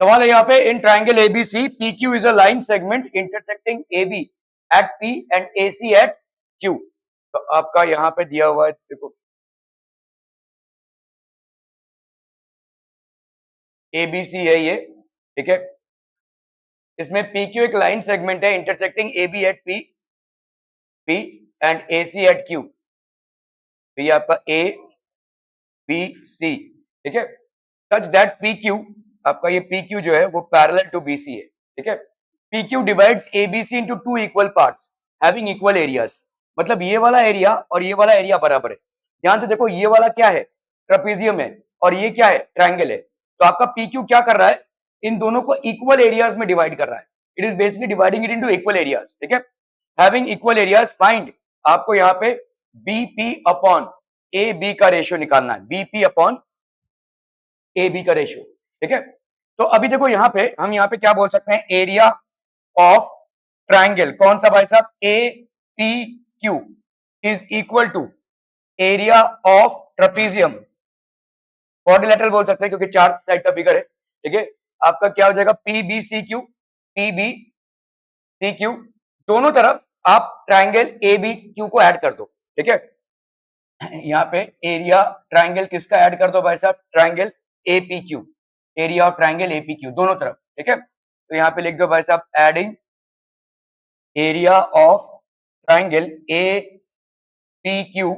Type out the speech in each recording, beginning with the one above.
सवाल है यहाँ पे, in triangle ABC P Q is a line segment intersecting A B at P and A C at Q. तो आपका यहाँ पे दिया हुआ है, देखो एबीसी है ये, ठीक है। इसमें पी क्यू एक लाइन सेगमेंट है intersecting A B at P and A C at Q. तो ये आपका ए बी सी, ठीक है। सच दैट पी क्यू, आपका ये पी क्यू जो है वो पैरेलल टू बी सी है, ठीक है। P Q divides A B C into two equal parts having equal areas. मतलब ये वाला एरिया और ये वाला एरिया बराबर है। ध्यान से देखो, ये वाला क्या है, ट्रेपेजियम है, और ये क्या है, ट्रायंगल है। तो आपका पी क्यू क्या कर रहा है, इन दोनों को इक्वल एरियाज में डिवाइड कर रहा है। It is basically dividing it into equal areas, ठीक है। हैविंग इक्वल एरियाज, फाइंड, आपको यहाँ पे बीपी अपॉन ए बी का रेशियो निकालना है, बीपी अपॉन ए बी का रेशियो, ठीक है। तो अभी देखो यहाँ पे हम यहाँ पे क्या बोल सकते हैं, एरिया ऑफ ट्राइंगल कौन सा भाई साहब, A P Q is equal to area of trapezium, quadrilateral बोल सकते हैं क्योंकि चार साइड का फिगर है, ठीक है। आपका क्या हो जाएगा, P B C Q, P B C Q, दोनों तरफ आप ट्राइंगल ए बी क्यू को ऐड कर दो, ठीक है। यहाँ पे एरिया ट्राइंगल किसका ऐड कर दो भाई साहब, ट्राइंगल एपीक्यू, एरिया ऑफ ट्राइंगल एपीक्यू दोनों तरफ, ठीक है। तो यहाँ पे लिख दो भाई साहब, adding area of triangle APQ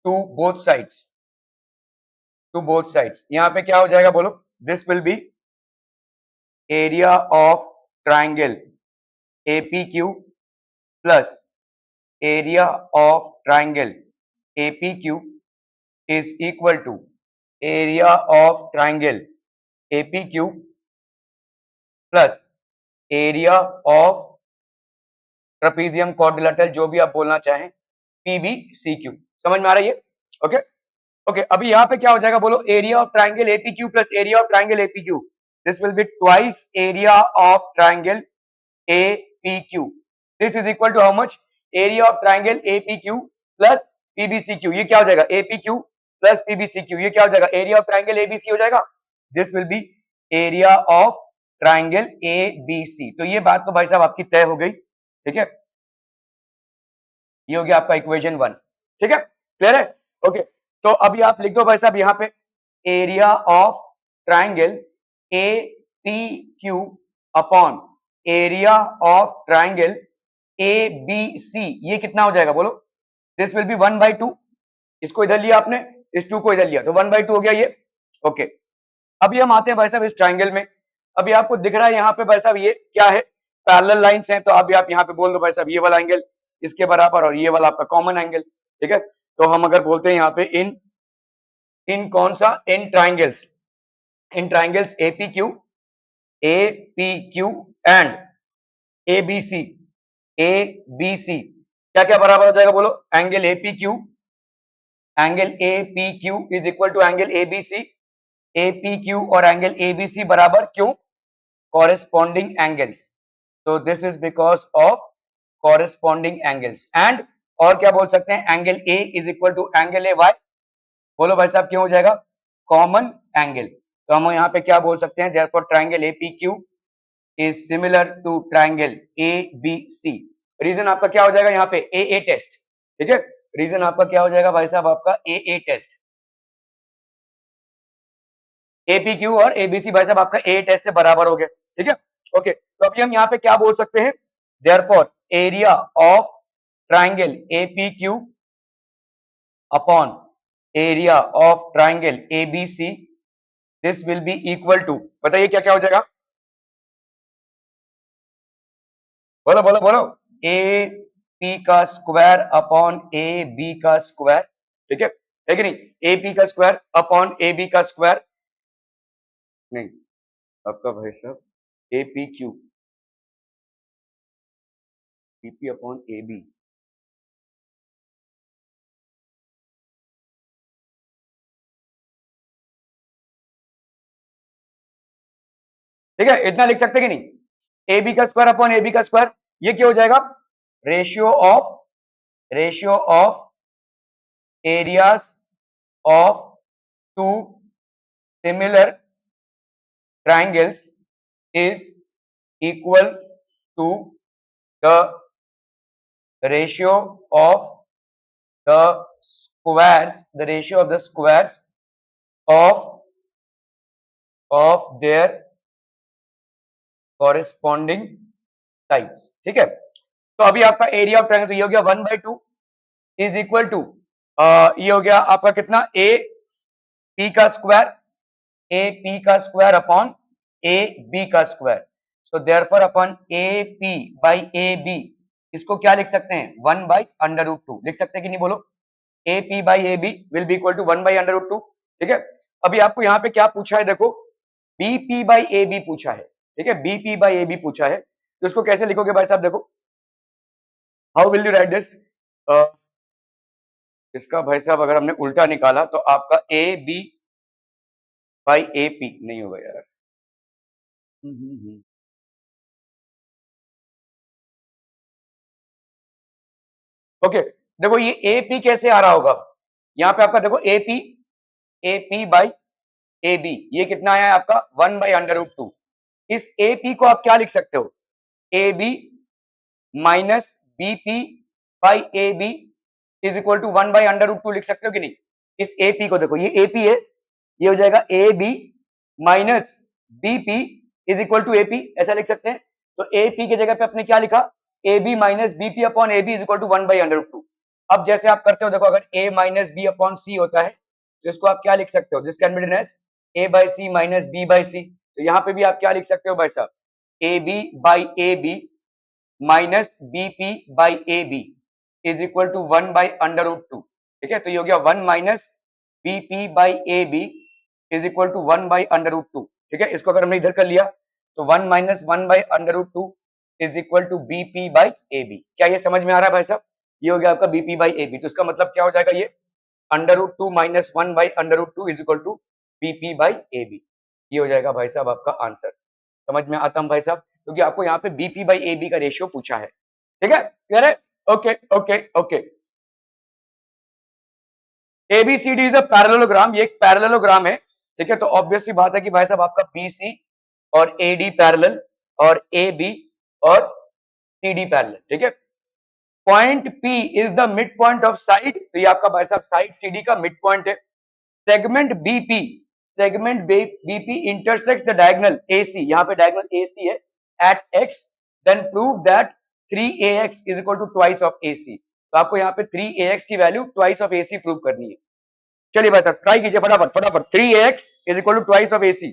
to both sides, to both sides. यहाँ पे क्या हो जाएगा बोलो, this will be area of triangle APQ plus area of triangle APQ is equal to area of triangle APQ plus area of trapezium quadrilateral, जो भी आप बोलना चाहें, PBCQ। समझ में आ रही है? Okay okay. अभी यहाँ पे क्या हो जाएगा बोलो, area of triangle APQ plus area of triangle APQ, this will be twice area of triangle APQ। This is equal to how much, area of triangle APQ plus PBCQ। ये क्या हो जाएगा, APQ प्लस PBCQ, ये क्या हो जाएगा, area of triangle ABC हो जाएगा। This will be area of triangle ABC। तो ये बात तो भाई साहब आपकी तय हो गई, ठीक है। ये हो गया आपका इक्वेशन 1, ठीक है, क्लियर है। ओके, तो अभी आप लिख दो भाई साहब यहाँ पे, area of triangle APQ upon area of triangle ABC, ये कितना हो जाएगा बोलो, दिस विल बी 1/2। इसको इधर लिया आपने, इस 2 को इधर लिया, तो 1/2 हो गया ये, ओके। अभी हम आते हैं भाई साहब इस ट्राइंगल में। अभी आपको दिख रहा है यहाँ पे भाई साहब ये क्या है, पैरेलल लाइंस हैं। तो अभी आप यहाँ पे बोल दो भाई साहब, ये वाला एंगल इसके बराबर और ये वाला आपका कॉमन एंगल, ठीक है। तो हम अगर बोलते हैं यहाँ पे इन इन कौन सा, in triangles APQ and ABC क्या क्या बराबर हो जाएगा बोलो, angle APQ is equal to angle ABC, APQ और एंगल ABC बराबर, क्यों, corresponding angles। so this is because of corresponding angles and और क्या बोल सकते हैं, angle A is equal to angle AY, बोलो भाई साहब क्यों हो जाएगा, कॉमन एंगल। तो हम यहाँ पे क्या बोल सकते हैं, therefore triangle APQ is similar to triangle ABC। Reason आपका क्या हो जाएगा यहाँ पे, AA टेस्ट, ठीक है। रीजन आपका क्या हो जाएगा भाई साहब, आपका AA टेस्ट, APQ और ABC भाई साहब आपका A टेस्ट से बराबर हो गया, ठीक है। ओके, तो अभी हम यहाँ पे क्या बोल सकते हैं, therefore area of triangle APQ upon area of triangle ABC, this will be equal to, बताइए क्या क्या हो जाएगा, बोलो बोलो बोलो, AP का स्क्वायर अपॉन AB का स्क्वायर, ठीक है कि नहीं, AP का स्क्वायर अपॉन AB का स्क्वायर, नहीं आपका भाई साहब APQ BP अपॉन AB, ठीक है, इतना लिख सकते कि नहीं, AB का स्क्वायर अपॉन AB का स्क्वायर, ये क्या हो जाएगा, ratio of areas of two similar triangles is equal to the ratio of the ratio of the squares of their corresponding sides. ठीक है, तो अभी आपका एरिया ऑफ ट्रायंगल तो ये हो गया 1/2 इज इक्वल टू ये हो गया आपका कितना ए पी का स्क्वायर, ए पी का स्क्वायर अपॉन ए बी का square. So therefore upon A P by A B इसको क्या लिख सकते हैं 1/√2 लिख सकते हैं कि नहीं बोलो. A P by A B will be equal to 1/√2. ठीक है, अभी आपको यहाँ पे क्या पूछा है देखो, B P by A B पूछा है. ठीक है, B P by A B पूछा है, तो इसको कैसे लिखोगे भाई साहब देखो, how will you write this. इसका भाई साहब अगर हमने उल्टा निकाला तो आपका A B by A P नहीं होगा यार. ओके देखो ये ए पी कैसे आ रहा होगा, यहाँ पे आपका देखो A P by A B ये कितना आया है आपका 1/√2. इस ए पी को आप क्या लिख सकते हो, A B minus B P by A B is equal to 1/√2 लिख सकते हो कि नहीं. इस ए पी को देखो, ये ए पी है, ये हो जाएगा A B minus B P is equal to A P, ऐसा लिख सकते हैं. तो ए पी की जगह पे अपने क्या लिखा, a B minus B p upon A B is equal to 1/√2. अब जैसे आप करते हो देखो, अगर a minus b upon c होता है तो इसको आप क्या लिख सकते हो, this can be written as a by c minus b by c. तो यहाँ पे भी आप क्या लिख सकते हो भाई साहब, A B by A B minus B P by A B is equal to 1/√2. ठीक है, तो ये हो गया 1 minus B P by A B is equal to 1/√2. ठीक है, इसको अगर हमने इधर कर लिया तो 1 minus 1/√2 is equal to B P by A B. क्या ये समझ में आ रहा है भाई साहब, ये हो गया आपका B P by A B. तो इसका मतलब क्या हो जाएगा, ये √2 minus 1/√2 is equal to B P by A B. ये हो जाएगा भाई साहब आपका आंसर. समझ में आता है भाई साहब, क्योंकि आपको यहाँ पे बीपी बाई ए बी का रेशियो पूछा है. ठीक है, क्लियर है. Okay okay okay. ABCD is a parallelogram, ये एक पैरेललोग्राम है. ठीक है, तो ऑब्वियसली बात है कि भाई साहब आपका बीसी और एडी पैरेलल और ए बी और सी डी पैरेलल. ठीक है, point P is the mid point of side, तो ये आपका भाई साहब साइड सीडी का मिड पॉइंट है. Segment BP intersects the diagonal AC, यहाँ पे डायगोनल एसी है at X, then prove that 3ax is equal to twice of AC. तो आपको यहाँ पे 3ax की value twice of AC prove करनी है. चलिए भाई साहब ट्राई कीजिए फटाफट फटाफट, 3ax is equal to twice of AC.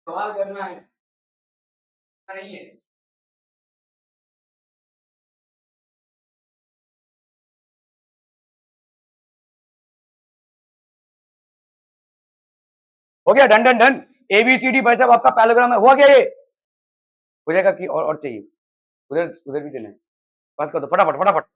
सवाल करना है नहीं है। हो गया, डन डन डन। ABCD भाई साहब आपका पैराग्राम है, हुआ क्या ये? हो जाएगा कि और चाहिए? उधर उधर भी देना है, पास कर दो फटाफट फटाफट।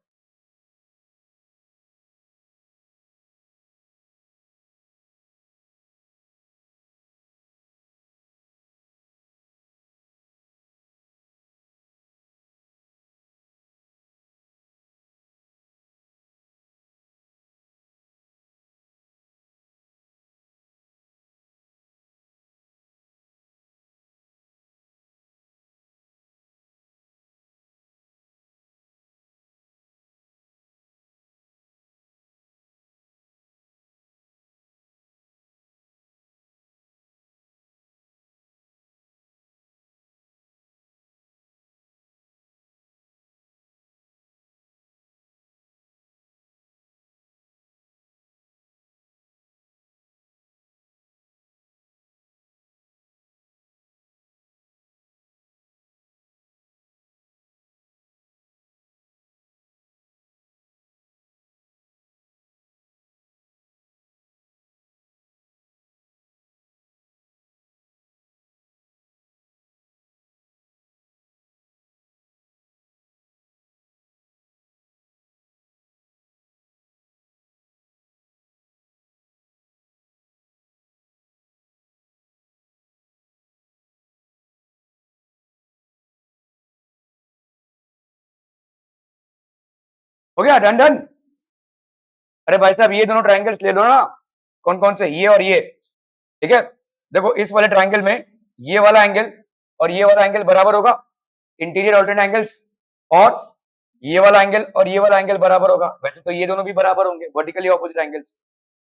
हो गया, डन डन। अरे भाई साहब ये दोनों ट्राइंगल्स ले लो ना, कौन कौन से, ये और ये, ठीक है। देखो इस वाले ट्राइंगल में ये वाला एंगल और ये वाला एंगल बराबर होगा, इंटीरियर ऑल्टर्नेट एंगल्स, और ये वाला एंगल और ये वाला एंगल बराबर होगा। वैसे तो ये दोनों भी बराबर होंगे, वर्टिकली ऑपोजिट एंगल्स।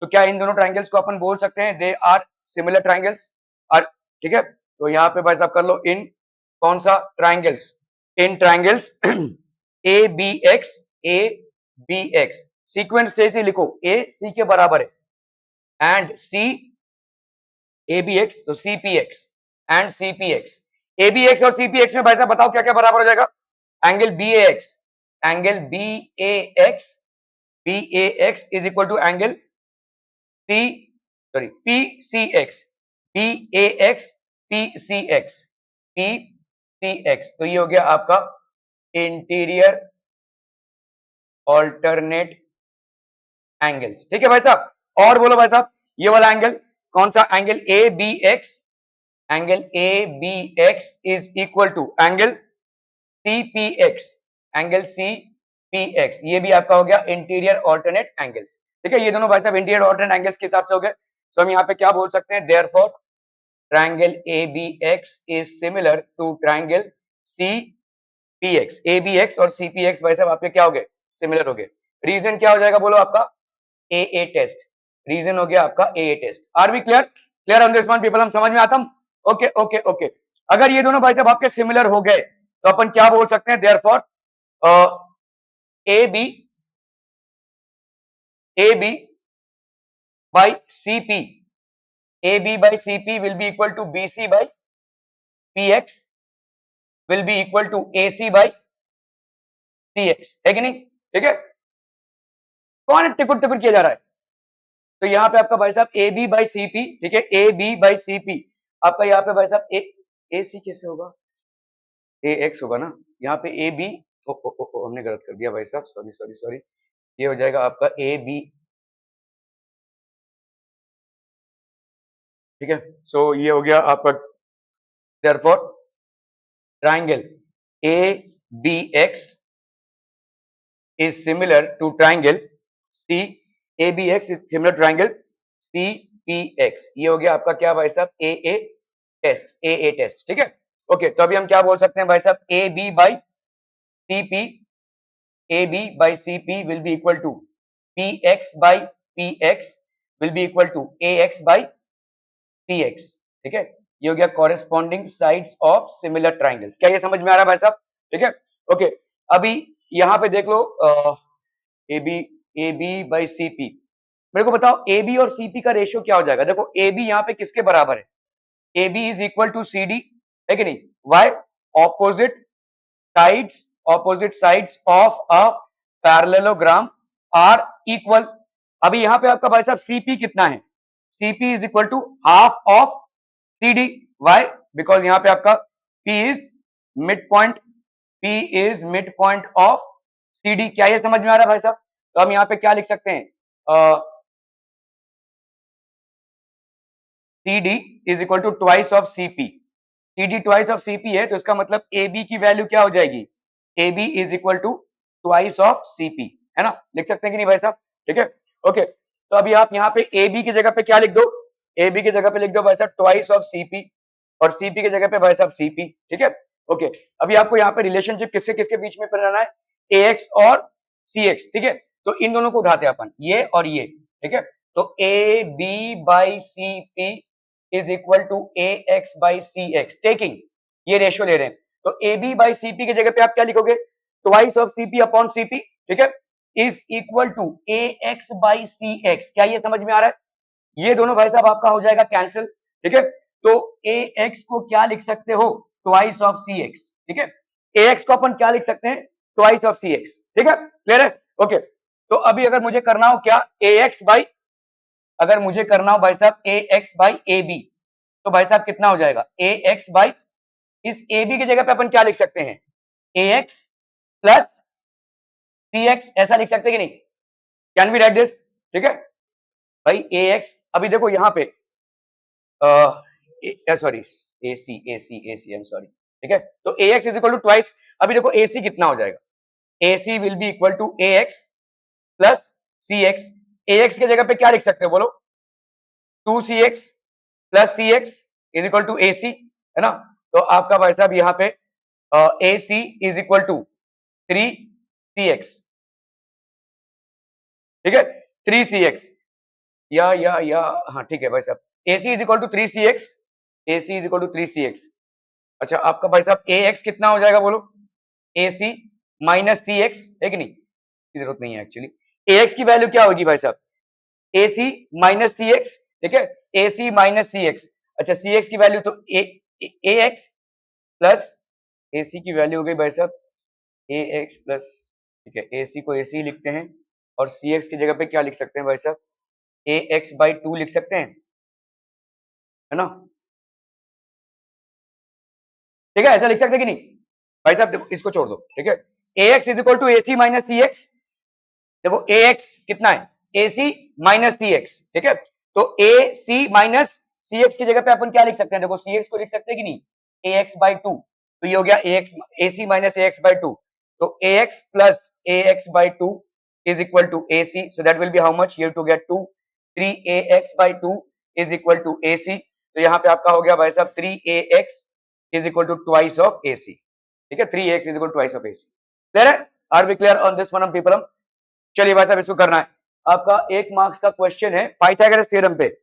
तो क्या इन दोनों ट्राइंगल्स को अपन बोल सकते हैं दे आर सिमिलर ट्राइंगल्स? और ठीक है, तो यहाँ पे भाई साहब कर लो इन कौन सा triangles, in triangles A B X, A B X, sequence से ही लिखो, ए सी के बराबर है and C A B X, तो C P X and C P X. A B X और सी पी एक्स में भाई साहब बताओ क्या क्या बराबर हो जाएगा? Angle B A X, angle B A X, B A X is equal to angle C, sorry P C X, B A X, P C X, P C X. तो ये हो गया आपका इंटीरियर ऑल्टरनेट एंगल्स, ठीक है भाई साहब। और बोलो भाई साहब ये वाला एंगल कौन सा, angle A B X, angle A B X is equal to angle C P X, angle C P X, ये भी आपका हो गया इंटीरियर ऑल्टरनेट एंगल्स, ठीक है। ये दोनों भाई साहब इंटीरियर ऑल्टरनेट एंगल्स के हिसाब से हो गए। तो हम यहाँ पे क्या बोल सकते हैं, therefore triangle A B X is similar to triangle C P X. A B X और सी पी एक्स भाई साहब आपके क्या हो गए, सिमिलर हो गए। रीजन क्या हो जाएगा बोलो आपका, ए टेस्ट, रीजन हो गया आपका a test. Are we clear, clear on this one people, हम समझ में आता हूं? Okay okay okay. अगर ये दोनों भाई साहब आपके सिमिलर हो गए तो अपन क्या बोल सकते हैं, therefore A B by C P, A B by C P will be equal to B C by P X will be equal to A C by C X, है कि नहीं? ठीक है, कौन टिकुट टिकुट किया जा रहा है? तो यहाँ पे आपका भाई साहब A B by C P, ठीक है, A B by C P आपका यहाँ पे भाई साहब ए सी कैसे होगा, ए एक्स होगा ना, यहाँ पे ए बी, हमने गलत कर दिया भाई साहब, सॉरी सॉरी सॉरी, ये हो जाएगा आपका ए बी, ठीक है। सो ये हो गया आपका therefore triangle A B X is similar to triangle C, ABX is similar to triangle CPX। ये हो गया आपका क्या भाई साहब, ए टेस्ट, ठीक है। ओके, तो अभी हम क्या बोल सकते हैं भाई साहब, A B by C P, A B by C P will be equal to P X by P X will be equal to A X by C X, ठीक है। ये हो गया corresponding sides of similar triangles. क्या ये समझ में आ रहा है भाई साहब? ठीक है, ओके। अभी यहाँ पे देख लो A B by C P, मेरे को बताओ ए बी और सी पी का रेशियो क्या हो जाएगा। देखो ए बी यहाँ पे किसके बराबर है, A B is equal to C D, है कि नहीं? Why? Opposite sides of a parallelogram are equal. अभी यहाँ पे आपका भाई साहब सीपी कितना है? CP is equal to half of C D. Why? Because यहाँ पे आपका P is mid point, P is mid point of C D. क्या ये समझ में आ रहा है भाई साहब? तो हम यहाँ पे क्या लिख सकते हैं? C D is equal to twice of CP. C D twice of CP है, तो इसका मतलब ए बी की वैल्यू क्या हो जाएगी? A B is equal to twice of CP, है ना? लिख सकते हैं कि नहीं भाई साहब? ठीक है, ओके। तो अभी आप यहाँ पे ए बी की जगह पे क्या लिख दो? ए बी की जगह पे लिख दो भाई साहब ट्वाइस ऑफ सीपी, और सीपी की जगह पे भाई साहब सीपी। ठीक है, ओके। अभी आपको यहाँ पे रिलेशनशिप किसके किसके बीच में बनाना है? ए एक्स और सी एक्स। ठीक है, तो इन दोनों को उठाते हैं अपन, ये और ये। ठीक है, तो A B by C P is equal to A X by C X, taking ये रेशियो ले रहे हैं। तो A B by C P की जगह पे आप क्या लिखोगे? Twice of CP upon CP. ठीक है, is equal to A X by C X. क्या ये समझ में आ रहा है? ये दोनों भाई साहब आपका हो जाएगा कैंसिल। ठीक है, तो ए एक्स को क्या लिख सकते हो? Twice of C X. ठीक है, ए एक्स को अपन क्या लिख सकते हैं? Twice of C X. ठीक है, क्लियर है? ओके। तो अभी अगर मुझे करना हो क्या? ए एक्स बाई, अगर मुझे करना हो भाई साहब ए एक्स बाई ए बी, तो भाई साहब कितना हो जाएगा? ए एक्स बाई, इस ए बी की जगह पे अपन क्या लिख सकते हैं? A X plus C X, ऐसा लिख सकते हैं कि नहीं? Can we write this? ठीक है भाई, ए एक्स, अभी देखो यहाँ पे sorry, A C A C A C, I am sorry. ठीक है, तो A X is equal to twice. अभी देखो ए सी कितना हो जाएगा? A C will be equal to A X plus C X. A X की जगह पे क्या लिख सकते हो बोलो? Two C X plus C X is equal to A C, है ना? तो आपका भाई साहब यहाँ पे A C is equal to three C X. ठीक है, थ्री सी एक्स, या हाँ ठीक है भाई साहब, A C is equal to three C X, A C is equal to three C X. अच्छा, आपका भाई साहब ए एक्स कितना हो जाएगा बोलो? ए सी माइनस सी एक्स, है कि नहीं? की जरूरत नहीं है एक्चुअली। ए एक्स की वैल्यू क्या होगी भाई साहब? A C minus C X. ठीक है, A C minus C X. अच्छा, सी एक्स की वैल्यू तो ए एक्स प्लस ए सी की वैल्यू हो गई भाई साहब ए एक्स प्लस, ठीक है, ए सी को ए सी लिखते हैं, और सी एक्स की जगह पे क्या लिख सकते हैं भाई साहब? ए एक्स बाई टू लिख सकते हैं, है ना? ठीक है, ऐसा लिख सकते हैं कि नहीं भाई साहब? देखो इसको छोड़ दो। ठीक है, A X is equal to A C minus C X. देखो ए एक्स कितना है? A C minus C X. ठीक है, तो ए सी माइनस सी एक्स की जगह पे अपन क्या लिख सकते हैं? देखो सी एक्स को लिख सकते हैं कि नहीं? A X by two. तो ये हो गया A X, A C minus A X by two. तो A X plus A X by two is equal to A C, so that will be how much? You to get to, three A X by two is equal to A C. तो यहाँ पे आपका हो गया भाई साहब three A X is equal to twice of A C. ठीक है, three X is equal to twice of A C. Clear है? Are we clear on this one people? चलिए भाई साहब, इसको करना है। आपका एक मार्क्स का क्वेश्चन है पाइथागोरस थ्योरम पे।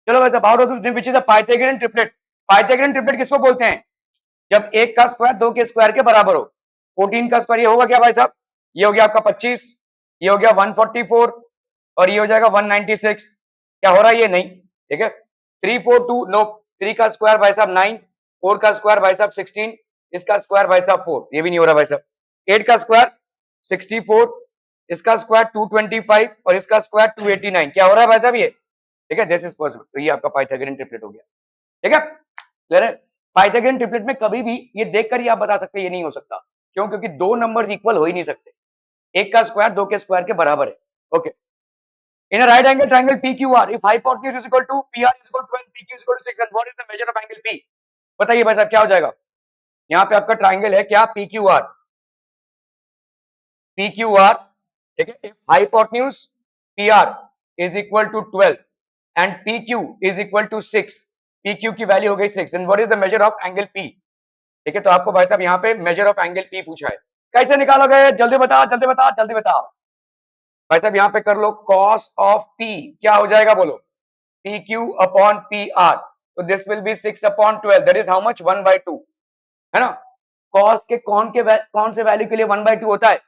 चलो भाई साहब, out of which is the Pythagorean triplet? Pythagorean triplet किसको बोलते हैं? जब एक का स्क्वायर दो के स्क्वायर के बराबर हो। 14 का स्क्वायर ये होगा क्या भाई साहब? ये हो गया आपका 25, ये हो गया 144, और ये हो जाएगा 196। क्या हो रहा है? ये नहीं। ठीक है, 342 नो, 3 का स्क्वायर भाई साहब 9, 4 का स्क्वायर भाई साहब 16, इसका स्क्वायर भाई साहब 4, ये भी नहीं हो रहा भाई साहब। 8 का स्क्वायर 64, इसका स्क्वायर 225 और इसका स्क्वायर 289। क्या हो रहा है भाई साहब ये? ठीक है, दिस इज पॉसिबल। तो ये आपका पाइथागोरियन ट्रिपलेट हो गया। ठीक है, क्लियर है? पाइथागोरियन ट्रिपलेट में कभी भी ये देखकर ही आप बता सकते हैं ये नहीं हो सकता। क्यों? क्योंकि दो नंबर्स इक्वल हो ही नहीं सकते, एक का स्क्वायर दो के स्क्वायर के बराबर है। Okay, in a right angle triangle PQR, if hypotenuse is equal to PR is equal to 12, PQ is equal to 6, and what is the measure of angle P? बताइए भाई साहब क्या हो जाएगा? यहाँ पे आपका ट्रायंगल है क्या? PQR, PQR, ठीक है। If hypotenuse PR is equal to 12 and PQ is equal to 6, PQ की वैल्यू हो गई 6, and what is the measure of angle P? ठीक है, तो आपको भाई साहब यहाँ पे मेजर ऑफ एंगल P पूछा है, कैसे निकालोगे? जल्दी बताओ, जल्दी बताओ, जल्दी बताओ भाई साहब। यहाँ पे कर लो cos ऑफ P, क्या हो जाएगा बोलो? PQ अपॉन PR, तो this will B 6 upon 12, that is how much? 1/2, है ना। cos के कौन से वैल्यू के लिए 1/2 होता है?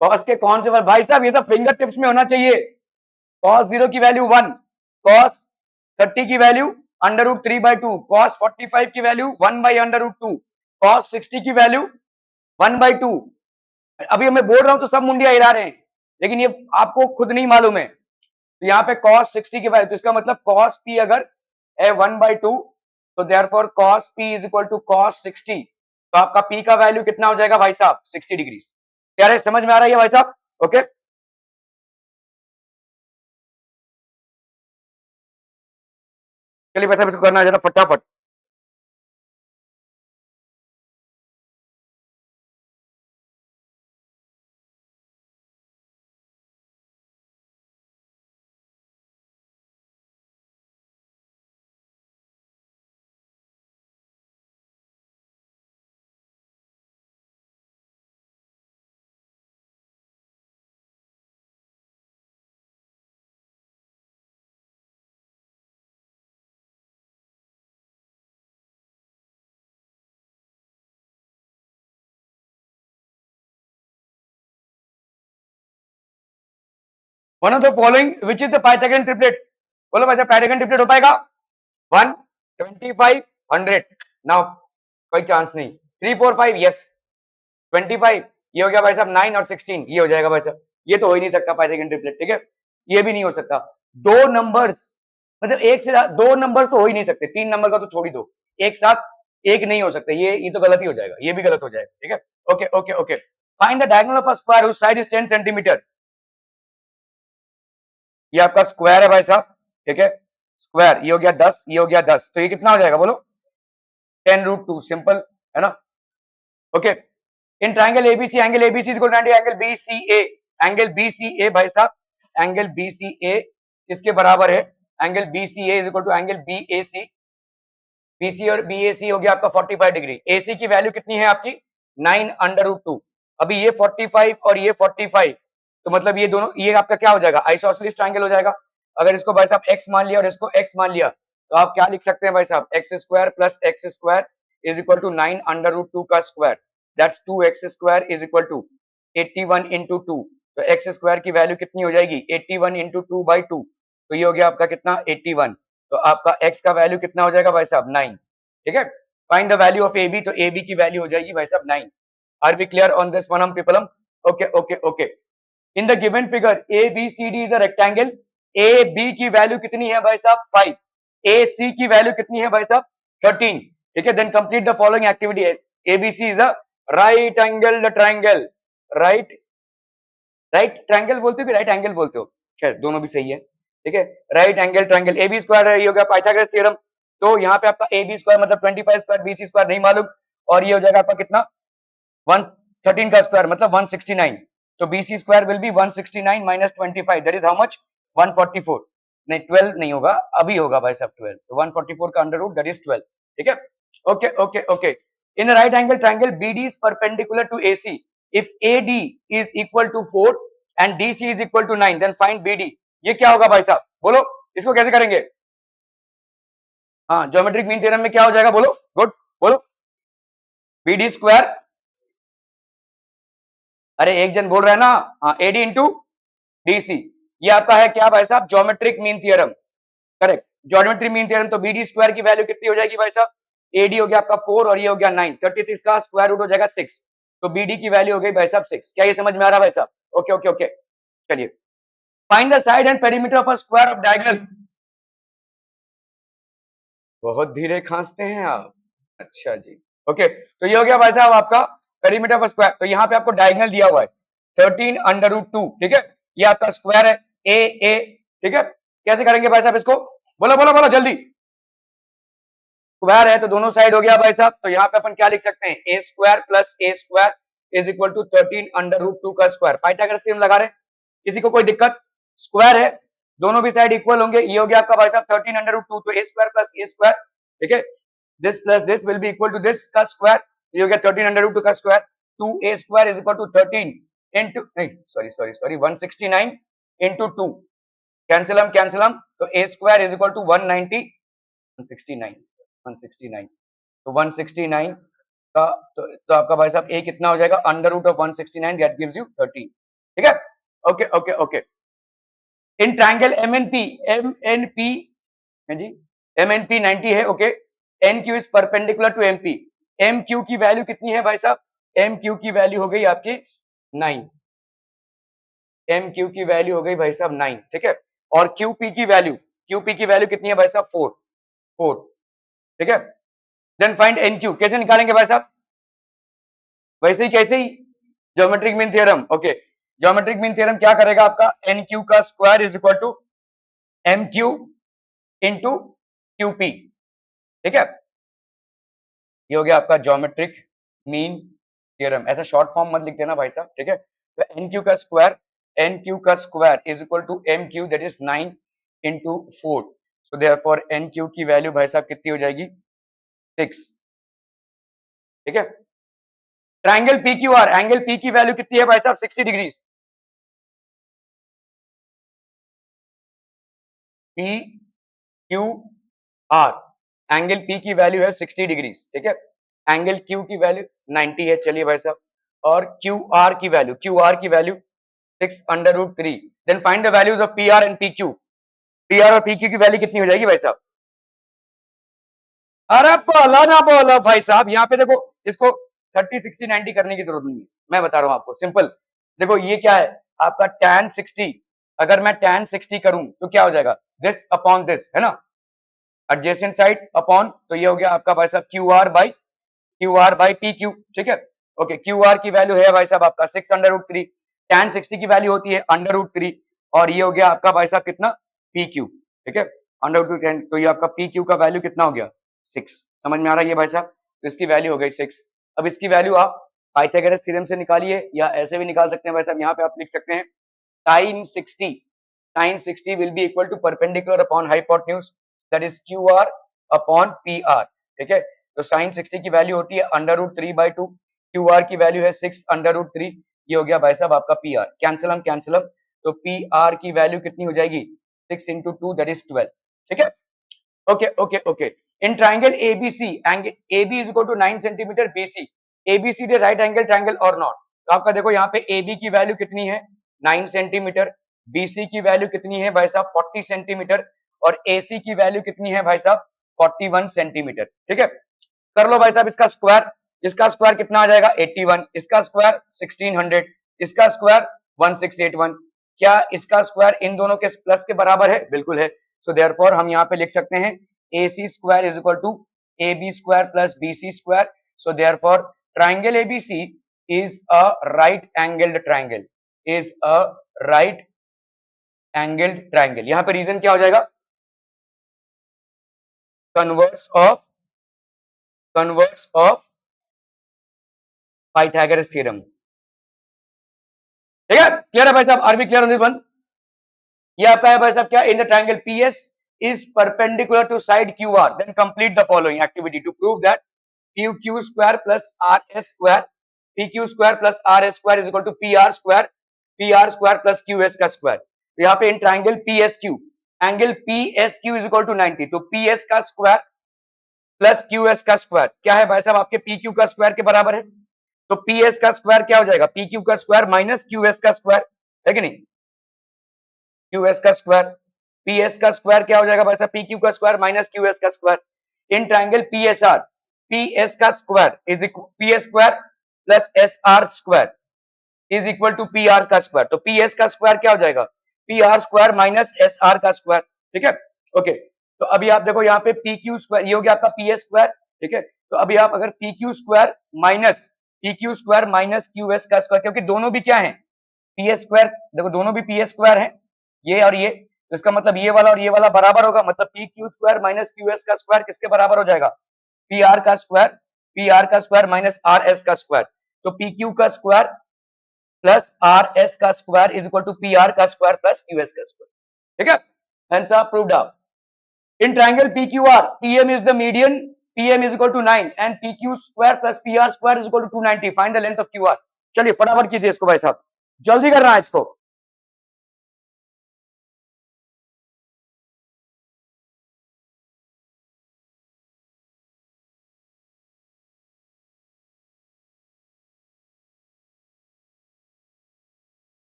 cos के कौन से भाई साहब, ये सब फिंगर टिप्स में होना चाहिए। cos 0 की वैल्यू 1, cos 30 की वैल्यू √3/2, cos 45 की वैल्यू 1/√2, cos 60 की वैल्यू 1/2। अभी मैं बोल रहा हूं तो सब मुंडिया हिला रहे हैं, लेकिन ये आपको खुद नहीं मालूम है। तो यहाँ पे cos 60 की वैल्यू, तो इसका मतलब cos p अगर है 1/2, तो therefore cos p is equal to cos 60, तो आपका p का वैल्यू कितना हो जाएगा भाई साहब? 60 डिग्री। क्या है, समझ में आ रहा है भाई साहब? ओके, चलिए भाई साहब इसको करना है जरा फटाफट। One of the following which is the Pythagorean triplet? बोलो भाई साहब, पाइथागोरियन ट्रिपलेट हो पाएगा? 1, 25, 100। नाउ कोई चांस नहीं। 3, 4, 5, यस। 25 ये हो गया भाई साहब, 9 और 16 ये हो जाएगा भाई साहब। ये तो हो ही नहीं सकता पाइथागोरियन ट्रिपलेट, ठीक है, ये भी नहीं हो सकता। दो नंबर्स, मतलब एक से दो नंबर तो हो ही नहीं सकते, तीन नंबर का तो छोड़ ही दो, एक साथ एक नहीं हो सकते, ये तो गलत ही हो जाएगा, ये भी गलत हो जाएगा। ठीक है, okay okay okay. Find the diagonal of a square whose side is 10 centimetre. ये आपका स्क्वायर है भाई साहब, ठीक है, स्क्वायर, ये हो गया 10, ये हो गया 10, तो ये कितना हो जाएगा बोलो? 10√2, सिंपल है ना। Okay, in triangle ABC, angle ABC is equal to angle BCA, angle BCA भाई साहब, एंगल बीसीए किसके बराबर है? Angle BCA is equal to angle BAC. BC और बीएसी हो गया आपका 45 डिग्री। एसी की वैल्यू कितनी है आपकी? 9√2। अभी ये 45 और ये 45, तो मतलब ये दोनों, ये आपका क्या हो जाएगा? आइसोसेलेस ट्राइंगल हो जाएगा। अगर इसको भाई साहब x मान लिया और इसको x मान लिया, तो आप क्या लिख सकते हैं भाई साहब? X square plus x square is equal to 9√2 का square, that's 2x square is equal to 81 into 2। तो एक्स स्क्वायर की वैल्यू कितनी हो जाएगी? 81 इंटू 2/2, तो ये हो गया आपका कितना? 81। तो आपका x का वैल्यू कितना हो जाएगा भाई साहब? 9। ठीक है, find the value of AB, तो AB की वैल्यू हो जाएगी भाई साहब 9। Are we clear on this one हम people? Okay okay okay. In the given figure ABCD is a rectangle, AB की वैल्यू कितनी है भाई साहब? 5, AC की वैल्यू कितनी है भाई साहब? 13। ठीक है, then complete the following activity. ABC is a right angle triangle, right right triangle बोलते हो कि राइट एंगल बोलते हो? खैर दोनों भी सही है। ठीक है, right angle triangle, AB square ये हो गया पाइथागोरस थ्योरम। तो यहाँ पे आपका AB स्क्वायर मतलब 25 स्क्वायर, BC स्क्वायर नहीं मालूम, और ये हो जाएगा आपका कितना? 113 का स्क्वायर मतलब 169। तो BC square will be 169 minus 25, that is how much? 144। नहीं 12 नहीं होगा, अभी होगा भाई साहब 12, तो 144 का अंडर रूट दैट इज 12। ठीक है, okay okay okay. In right angle triangle BD is perpendicular to AC, if AD is equal to 4 and DC is equal to 9, then find BD। ये क्या होगा भाई साहब बोलो, इसको कैसे करेंगे? हाँ, ज्योमेट्रिक मीन थ्योरम में क्या हो जाएगा बोलो? गुड, बोलो। BD स्क्वायर, अरे एक जन बोल रहा है ना, हाँ, AD इंटू DC, ये आता है क्या भाई साहब? Geometric mean theorem, correct, geometric mean theorem. तो BD स्क्वायर की वैल्यू कितनी हो जाएगी भाई साहब? AD हो गया आपका 4 और ये हो गया 9, 36 का स्क्वायर रूट हो जाएगा 6। तो BD की वैल्यू हो गई भाई साहब 6। क्या ये समझ में आ रहा है भाई साहब? ओके ओके ओके, चलिए find the side and perimeter of a square of diagonal. बहुत धीरे खांसते हैं आप। अच्छा जी, ओके, तो ये हो गया भाई साहब आपका पेरीमीटर ऑफ स्क्वायर। तो यहाँ पे आपको डायगोनल दिया हुआ है 13√2, ठीक है, ये आपका स्क्वायर है ए, ठीक है। कैसे करेंगे भाई साहब इसको? बोलो बोलो बोलो जल्दी। स्क्वायर है तो दोनों साइड हो गया भाई साहब, तो यहाँ पे अपन क्या लिख सकते हैं, A square plus A square is equal to 13√2 का स्क्वायर। पाइथागोरस थ्योरम लगा रहे, किसी को कोई दिक्कत? स्क्वायर है, दोनों भी साइड इक्वल होंगे, ये हो गया आपका भाई साहब 13√2, तो a square plus A square, ठीक है, this plus this will be equal to this का स्क्वायर, ये हो गया 13√2 का square. 2a square is equal to 13 into, नहीं सॉरी सॉरी सॉरी 169 इंटू 2, कैंसिलम, तो a square is equal to 190, 169, तो 169 का तो आपका भाई साहब a कितना हो जाएगा, under root of 169, that gives you 13, ठीक है। Okay okay okay, in triangle MNP है जी, MNP 90 है, okay, NQ is perpendicular to MP। MQ की वैल्यू कितनी है भाई साहब? MQ की वैल्यू हो गई आपकी 9, MQ की वैल्यू हो गई भाई साहब 9, ठीक है, और QP की वैल्यू कितनी है भाई साहब? 4, ठीक है। देन फाइंड NQ, कैसे निकालेंगे भाई साहब? वैसे ही कैसे ही, geometric mean theorem, okay, geometric mean theorem क्या करेगा आपका, NQ का square is equal to MQ into QP, ठीक है, ये हो गया आपका ज्योमेट्रिक मीन थ्योरम। ऐसा शॉर्ट फॉर्म मत लिख देना भाई साहब, ठीक है। तो NQ का square is equal to MQ, that is 9 into 4, so therefore NQ की वैल्यू भाई साहब कितनी हो जाएगी, 6, ठीक है। ट्रायंगल PQR, एंगल P की वैल्यू कितनी है भाई साहब? 60 डिग्री। PQR, एंगल P की वैल्यू है 60 डिग्री, ठीक है। एंगल Q की वैल्यू 90 है, चलिए भाई साहब, और QR की value 6 under root 3। Then find the values of PR and PQ। PR और PQ की वैल्यू कितनी हो जाएगी भाई साहब? अरे बोलो ना बोलो भाई साहब, यहाँ पे देखो, इसको 30 60 90 करने की जरूरत नहीं है, मैं बता रहा हूँ आपको सिंपल। देखो ये क्या है आपका tan 60, अगर मैं tan 60 करूं तो क्या हो जाएगा, दिस अपॉन दिस, है ना, एडजेसेंट साइड अपॉन, तो ये हो गया आपका भाई साहब QR बाई PQ, ठीक है। ओके, QR की वैल्यू है भाई साहब आपका 6 अंडर रूट 3, tan 60 की वैल्यू होती है अंडर रूट 3, और ये हो गया आपका भाई साहब कितना, PQ, ठीक है, अंडर रूट 10, तो ये आपका PQ का वैल्यू कितना हो गया, 6। समझ में आ रहा है ये भाई साहब? तो इसकी वैल्यू हो गई 6। अब इसकी वैल्यू आप पाइथागोरस थ्योरम से निकालिए, या ऐसे भी निकाल सकते हैं भाई साहब, यहाँ पे आप लिख सकते हैं sin 60 will be equal to perpendicular upon hypotenuse, that is QR upon PR, ठीक है। तो sin 60 की वैल्यू होती है अंडर रूट 3/2, QR की वैल्यू है 6 अंडर रूट 3, ये हो गया भाई साहब आपका PR, कैंसिलम, तो PR की वैल्यू कितनी हो जाएगी, 6 इंटू 2, दैट इज 12, ठीक है। Okay okay okay, in triangle ABC, angle AB is equal to 9 centimetre, BC, ABCD right angle triangle और नॉट। तो आपका देखो यहाँ पे AB की वैल्यू कितनी है, 9 सेंटीमीटर, BC की वैल्यू कितनी है भाई साहब, 40 सेंटीमीटर, और AC की वैल्यू कितनी है भाई साहब, 41 सेंटीमीटर, ठीक है। कर लो भाई साहब इसका स्क्वायर, इसका स्क्वायर कितना आ जाएगा, 81, इसका स्क्वायर 1600, इसका स्क्वायर 1681। क्या इसका स्क्वायर इन दोनों के प्लस के बराबर है? बिल्कुल है। सो देयरफॉर हम यहाँ पे लिख सकते हैं AC square is equal to AB square plus BC square. So therefore triangle ABC is a right angled triangle, is a right angled triangle। यहां पे रीजन क्या हो जाएगा, कन्वर्स ऑफ पाइथागोरस थ्योरम, ठीक है। क्लियर है भाई साहब? Are B clear on this one? ये आपका है भाई साहब क्या, in the triangle PS is perpendicular to side QR, then complete the following activity to prove that PQ square plus RS square, PQ square plus RS square is equal to PR square plus QS का square. तो यहाँ पे in triangle PSQ, angle PSQ is equal to 90, तो PS का square plus QS का square क्या है भाई साहब, आपके PQ का स्क्वायर के बराबर है। तो PS का स्क्वायर क्या हो जाएगा, PQ का स्क्वायर माइनस QS का स्क्वायर, है कि नहीं, QS का स्क्वायर, PS का स्क्वायर क्या हो जाएगा भाई साहब, PQ का स्क्वायर माइनस QS का square. In triangle PSR, PS का square is PS square plus S R square is equal to P R का स्क्वायर। तो पी एस का स्क्वायर क्या हो जाएगा, P R square minus S R का square. ठीक है, ओके। तो अभी आप देखो यहाँ पे पी क्यू स्क्वायर, ये हो गया आपका पी एस स्क्वायर। ठीक है, तो अभी आप अगर P Q square minus Q S का स्क्वायर, क्योंकि दोनों भी क्या है, पी एस स्क्वायर, देखो दोनों भी पी एस स्क्वायर है, ये और ये, तो इसका मतलब ये वाला और ये वाला बराबर होगा, मतलब P Q square minus Q S का स्क्वायर किसके बराबर हो जाएगा, पी आर का स्क्वायर, पी आर का स्क्वायर माइनस आर एस का स्क्वायर। तो पी क्यू का स्क्वायर प्लस आर एस का square is equal to P R का स्क्वायर प्लस क्यू एस का स्क्वायर। ठीक है, answer proved out. In triangle PQR, PM is the median, PM is equal to 9 and PQ square plus PR square is equal to 290. Find the length of QR. चलिए फटाफट कीजिए इसको भाई साहब, जल्दी करना है इसको।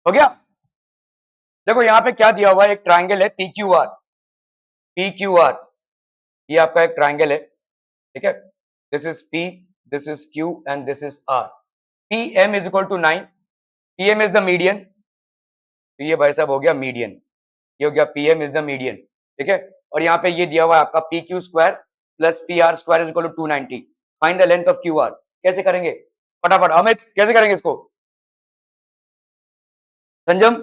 हो गया, देखो यहाँ पे क्या दिया हुआ है, एक ट्राइंगल है PQR, PQR, ये आपका एक ट्राइंगल है। ठीक है, this is P, this is Q and this is R। PM is equal to 9, PM is the median, तो ये भाई साहब हो गया मीडियन, ये हो गया PM इज द मीडियन। ठीक है, और यहाँ पे ये दिया हुआ है आपका P Q square plus P R square is equal to 290। Find the length of Q R. कैसे करेंगे फटाफट, अमित कैसे करेंगे इसको, संजम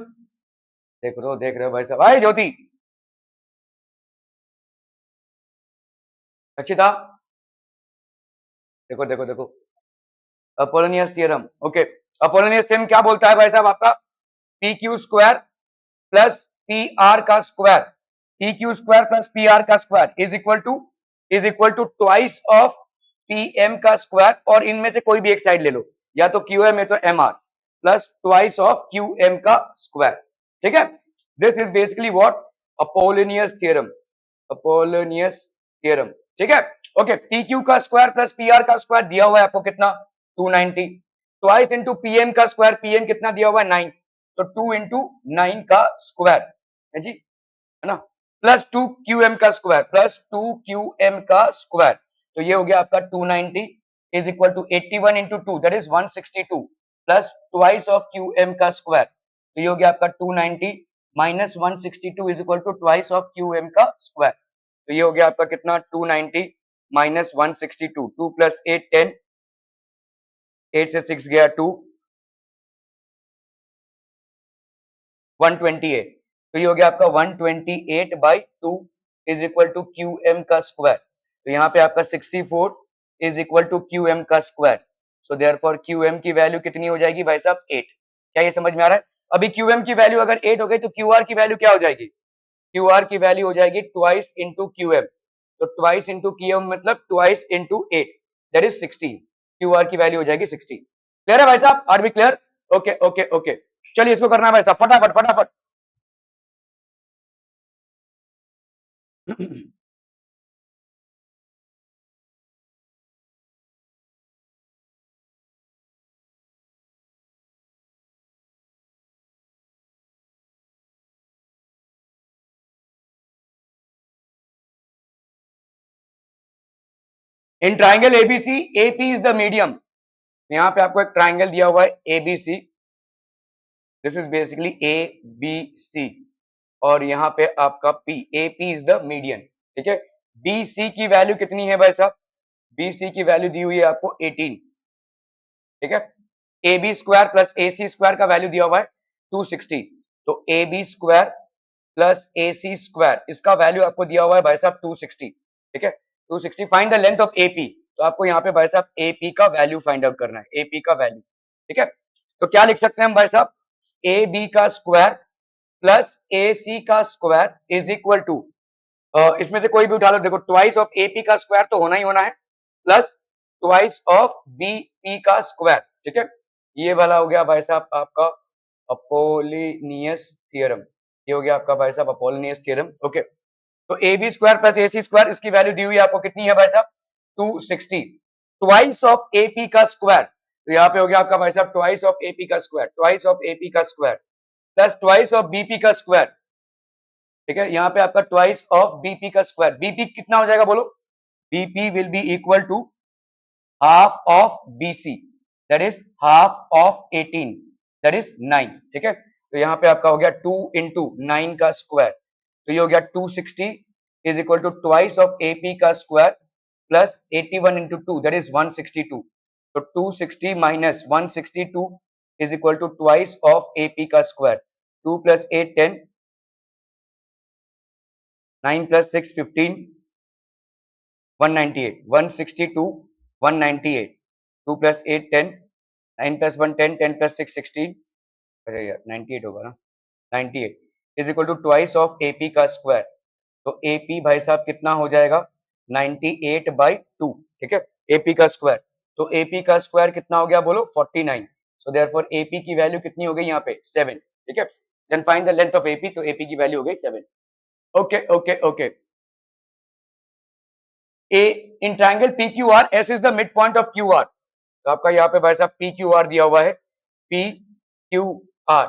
देख रहे हो भाई साहब, भाई ज्योति, अक्षिता, देखो देखो देखो, Apollonius theorem. Okay, Apollonius theorem क्या बोलता है भाई साहब आपका, P Q square plus P R का square, P Q square plus P R का square is equal to twice of P M का स्क्वायर, और इनमें से कोई भी एक साइड ले लो, या तो क्यू एम है तो M R, plus twice of Q M का स्क्वायर। ठीक है, this is basically what, Apollonius theorem, Apollonius theorem. ठीक है, ओके, पी क्यू का स्क्वायर प्लस पी आर का स्क्वायर दिया हुआ है आपको कितना, 290, ट्वाइस इंटू पीएम का स्क्वायर, पीएम कितना दिया हुआ है 9, तो 2 इंटू 9 का स्क्वायर है जी, है ना, प्लस 2 QM का स्क्वायर, प्लस 2 QM का स्क्वायर, तो ये हो गया आपका 290 is equal to 81 into 2 that is 162 plus twice of QM का स्क्वायर, तो ये हो गया आपका 290 minus 162 is equal to twice of QM का स्क्वायर, तो ये हो गया आपका कितना 290 माइनस 162, 2 प्लस 8 10, 8 से 6 गया 2, 128, तो ये हो गया आपका 128 by 2 is equal to Q M का स्क्वायर, तो यहाँ पे आपका 64 is equal to Q M का square, so therefore Q M की वैल्यू कितनी हो जाएगी भाई साहब 8। क्या ये समझ में आ रहा है, अभी क्यू एम की वैल्यू अगर 8 हो गई तो क्यू आर की वैल्यू क्या हो जाएगी, क्यू आर की वैल्यू हो जाएगी ट्वाइस इंटू क्यू एम, तो ट्वाइस इंटू क्यू एम मतलब twice into 8 that is 16, Q R की वैल्यू हो जाएगी 16। क्लियर है भाई साहब, are B clear, okay okay okay, चलिए इसको करना है भाई साहब फटाफट फटाफट। In triangle ABC AP is the medium, यहाँ पे आपको एक ट्राइंगल दिया हुआ है ABC, this is basically A B C, और यहाँ पे आपका P, AP is the median. ठीक है, बीसी की वैल्यू कितनी है भाई साहब, बीसी की वैल्यू दी हुई है आपको 18। ठीक है, A B square plus A C square का वैल्यू दिया हुआ है 260, तो A B square plus A C square इसका वैल्यू आपको दिया हुआ है भाई साहब 260। ठीक है, 260, find the length of AP, तो आपको यहाँ पे भाई साहब एपी का वैल्यू फाइंड आउट करना है, एपी का वैल्यू। ठीक है, तो क्या लिख सकते हैं हम भाई साहब, ए बी का स्क्वायर प्लस ए सी का स्क्वायर इज इक्वल टू, इसमें से कोई भी उठा लो, देखो ट्वाइस ऑफ एपी का स्क्वायर तो होना ही होना है, plus twice of B P का स्क्वायर, ठीक है। ये वाला हो गया भाई साहब आपका अपोलिनियस थ्योरम, ये हो गया आपका भाई साहब अपोलिनियस थ्योरम, ओके। तो A B square plus A C square, इसकी वैल्यू दी हुई है आपको कितनी है भाई साहब 260, ट्वाइस ऑफ ए पी का स्क्वायर, तो यहाँ पे हो गया आपका भाई साहब ट्वाइस ऑफ ए पी का square, twice of A P का square plus twice of BP का स्क्वायर, ठीक है। यहाँ पे आपका ट्वाइस ऑफ बीपी का स्क्वायर, बीपी कितना हो जाएगा बोलो, BP will be equal to half of BC, that is half of 18, that is 9, ठीक है। तो यहाँ पे आपका हो गया 2 इंटू 9 का स्क्वायर, तो ये हो गया 260 is equal to twice of AP का square plus 81 into 2, that is 162, तो 260 minus 162 is equal to twice of AP का square, 2 plus 8 10, 9 plus 6 15, 198, 162 198, 2 plus 8 10, 9 plus 1 10, 10 plus 6 16, अरे यार 98 होगा ना, 98 is equal to twice of AP का स्क्वायर, तो AP भाई साहब कितना हो जाएगा 98 बाई 2, ठीक है, एपी का स्क्वायर, तो एपी का स्क्वायर कितना हो गया बोलो 49, सो देयरफॉर एपी की वैल्यू कितनी हो गई यहाँ पे 7, ठीक है। Then find the length of AP, तो एपी की वैल्यू हो गई 7, okay okay okay. A in triangle P Q R S is the mid point of Q R, तो आपका यहाँ पे भाई साहब पी क्यू आर दिया हुआ है, P Q R,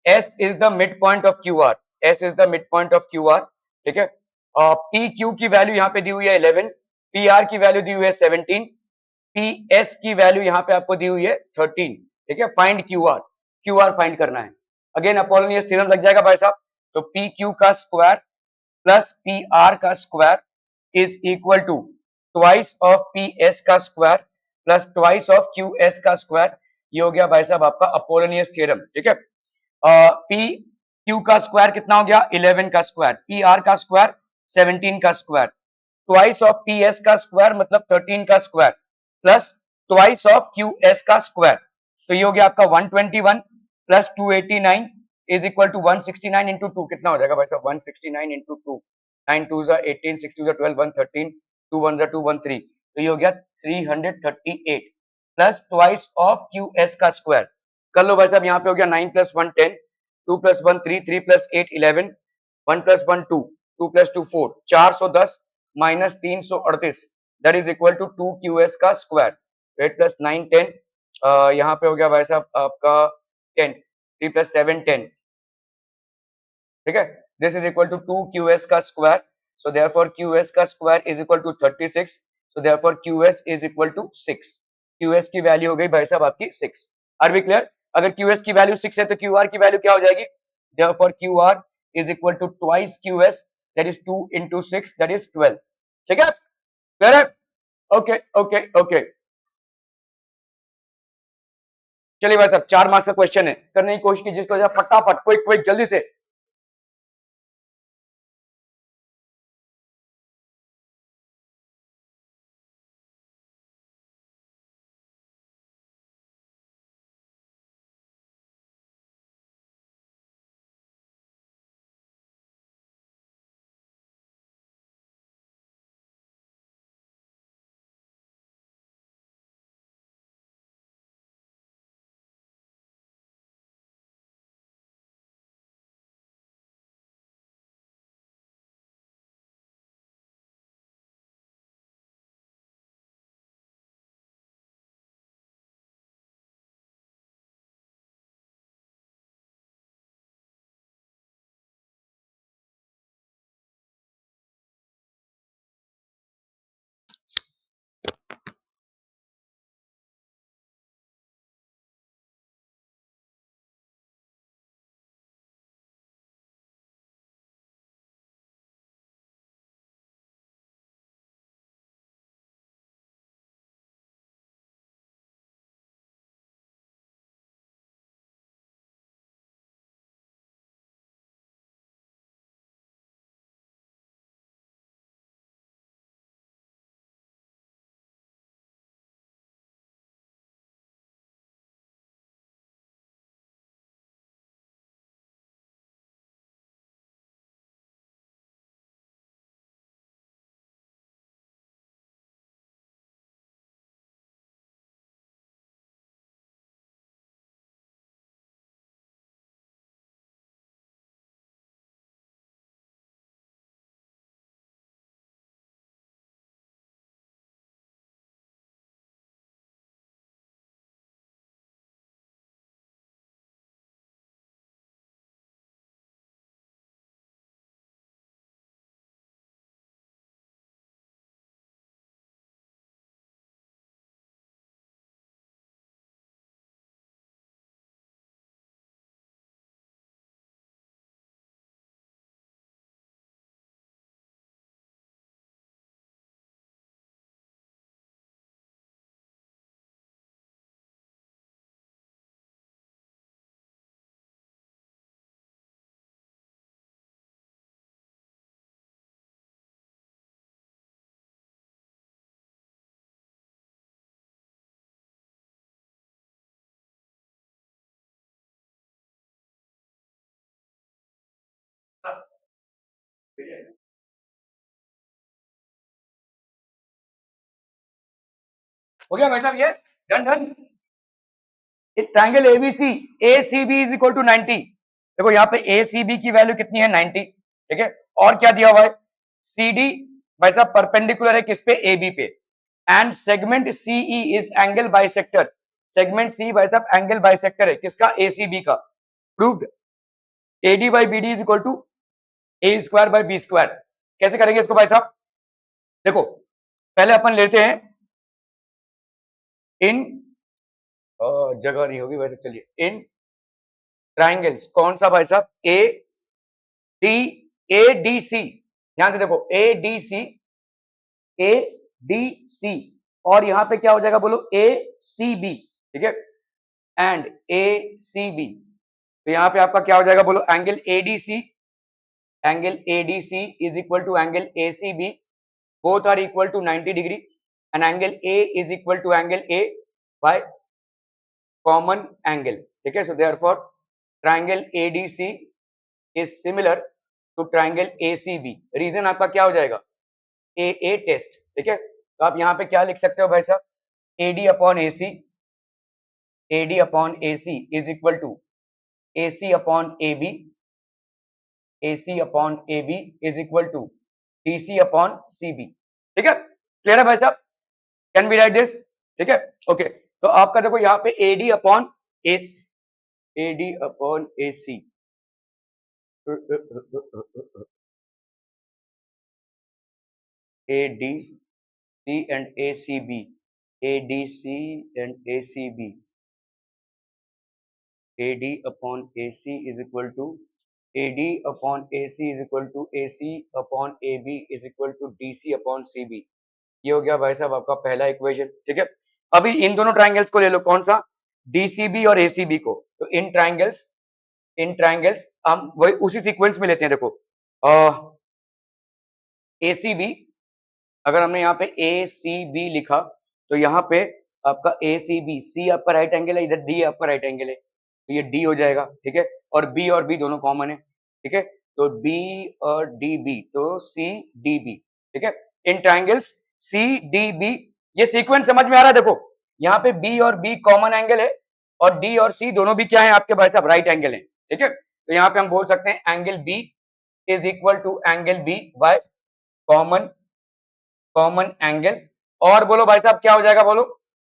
S is the mid point of Q R, S is the mid point of Q are, ठीक है। पी क्यू की वैल्यू यहाँ पे दी हुई है 11, पी आर की वैल्यू दी हुई है 17, पी एस की वैल्यू यहाँ पे आपको दी हुई है 13, ठीक है। फाइंड क्यू आर फाइंड करना है, अगेन अपोलोनियस थ्योरम लग जाएगा भाई साहब, तो पी क्यू का स्क्वायर प्लस पी आर का square is equal to twice of P S का square plus twice of Q S का स्क्वायर, ये हो गया भाई साहब आपका अपोलोनियस थ्योरम, ठीक है। पी क्यू का स्क्वायर कितना हो गया 11 का स्क्वायर, पी आर का स्क्वायर 17 का square, twice of P S का स्क्वायर मतलब 13 का square plus twice of Q S का स्क्वायर, तो ये हो गया आपका 121 plus 289 is equal to 169 into 2, कितना हो जाएगा भाई साहब 169 इंटू 2, 9 2 जा 18, 6 2 जा 12, 113, 2 1 जा 2 13, तो ये हो गया 338 plus twice of Q S का स्क्वायर, कर लो भाई साहब, यहाँ पे हो गया 9 plus 1 10, 2 plus 1 3, 3 plus 8 11, 1 plus 1 2, 2 plus 2 4, 410 minus 338, that is equal to 2 Q S का स्क्वायर, 8 प्लस 9 10, यहाँ पे हो गया भाई साहब आपका 10, 3 प्लस 7 10, ठीक है। This is equal to 2 Q S का square, so therefore Q S का square is equal to 36, so therefore Q S is equal to 6, Q S की वैल्यू हो गई भाई साहब आपकी 6, आर बी क्लियर। अगर क्यू एस की वैल्यू 6 है तो क्यू आर की वैल्यू क्या हो जाएगी, therefore Q R is equal to twice Q S, that is 2 into 6, that is 12, ठीक है, क्लियर है, ओके ओके ओके। चलिए भाई साहब 4 मार्क्स का क्वेश्चन है, करने की कोशिश कीजिए इसको फटाफट, क्विक क्विक जल्दी से। हो गया भाई साहब ये, done done. Triangle ABC, A C B is equal to 90। देखो यहाँ पे ए सी बी की वैल्यू कितनी है, 90, ठीक है। और क्या दिया हुआ है, सी डी भाई साहब परपेंडिकुलर है किस पे, ए बी पे, and segment CE is angle bisector. Segment C भाई साहब एंगल बाइसेक्टर है किसका, ए सी बी का। Proved. AD by B D is equal to A square by B square. कैसे करेंगे इसको भाई साहब, देखो पहले अपन लेते हैं इन, जगह नहीं होगी वैसे, चलिए इन ट्राइंगल्स, कौन सा भाई साहब, डी ए डी सी, ध्यान से देखो ए डी सी, ए डी सी, और यहां पे क्या हो जाएगा बोलो, ए सी बी, ठीक है, एंड ए सी बी। तो यहां पे आपका क्या हो जाएगा बोलो, angle ADC, angle ADC is equal to angle ACB, both are equal to 90 degree, and angle A is equal to angle A by common angle, ठीक है। so therefore triangle ADC is similar to triangle ACB। Reason आपका क्या हो जाएगा, AA test, ठीक है। तो आप यहाँ पे क्या लिख सकते हो भाई साहब, AD upon AC, AD upon AC is equal to AC upon AB, AC upon AB is equal to DC upon CB, ठीक है। क्लियर है भाई साहब, कैन बी राइट दिस, ठीक है। ओके, तो आपका देखो यहाँ पे AD upon AC, AD upon AC, ADC and ACB, ADC and ACB, AD upon AC is equal to AD upon AC is equal to AC upon AB is equal to DC upon CB। ये हो गया भाई साहब आपका पहला equation, ठीक है। अभी इन दोनों ट्राइंगल्स को ले लो, कौन सा, DCB और ACB को। तो इन ट्राइंगल्स हम वही उसी सीक्वेंस में लेते हैं। देखो ACB, अगर हमने यहाँ पे ACB लिखा तो यहाँ पे आपका ACB, C आपका राइट एंगल है, इधर D आपका राइट एंगल है, तो ये D हो जाएगा, ठीक है। और B और B दोनों कॉमन है, ठीक है। तो B और DB, तो CDB, ठीक है। इन ट्राइंगल्स CDB, ये सीक्वेंस समझ में आ रहा है। देखो यहाँ पे B और B कॉमन एंगल है, और D और C दोनों भी क्या है आपके भाई साहब, राइट एंगल है, ठीक है। तो यहाँ पे हम बोल सकते हैं angle B is equal to angle B by common angle. और बोलो भाई साहब क्या हो जाएगा, बोलो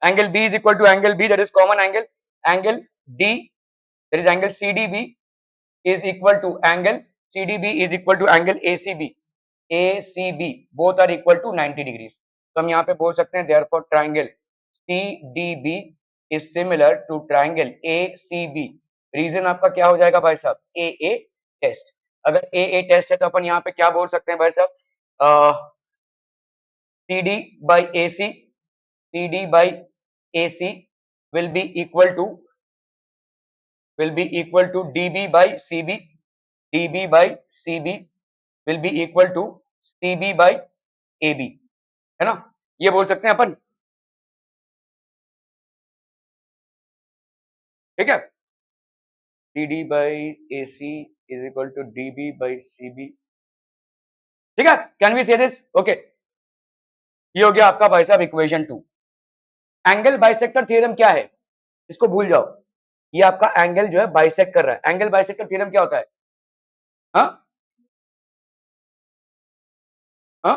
angle B is equal to angle B, that is common angle, angle D that is angle CDB is equal to angle CDB is equal to angle ACB both are equal to 90 degrees। तो हम यहाँ पे बोल सकते हैं therefore triangle CDB is similar to triangle ACB। Reason आपका क्या हो जाएगा भाई साहब, AA टेस्ट। अगर AA टेस्ट है तो अपन यहाँ पे क्या बोल सकते हैं भाई साहब, CD by AC, CD by AC will be equal to DB by CB, DB by CB will be equal to CB by AB, है ना, ये बोल सकते हैं अपन, ठीक है। CD by AC is equal to DB by CB, ठीक है। कैन वी से दिस, ओके। ये हो गया आपका भाई साहब इक्वेशन 2। एंगल बाइसेक्टर थ्योरम क्या है, इसको भूल जाओ। ये आपका एंगल जो है बाइसेक्ट कर रहा है। एंगल बाइसेक्टर थ्योरम क्या होता है, हाँ हाँ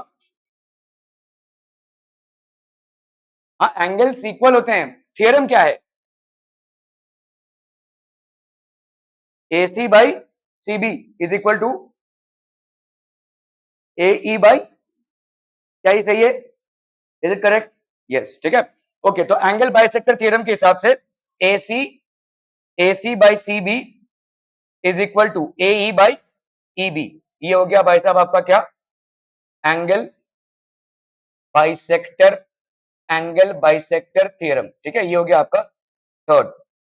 हाँ, एंगल्स इक्वल होते हैं। थ्योरम क्या है, AC by CB is equal to AE by, क्या ही सही है, इज इट करेक्ट, यस, ठीक है। ओके, तो एंगल बाइसेक्टर थ्योरम के हिसाब से AC by CB is equal to AE by EB। ये हो गया भाई साहब आपका क्या, angle bisector, angle bisector theorem, ठीक है। ये हो गया आपका third.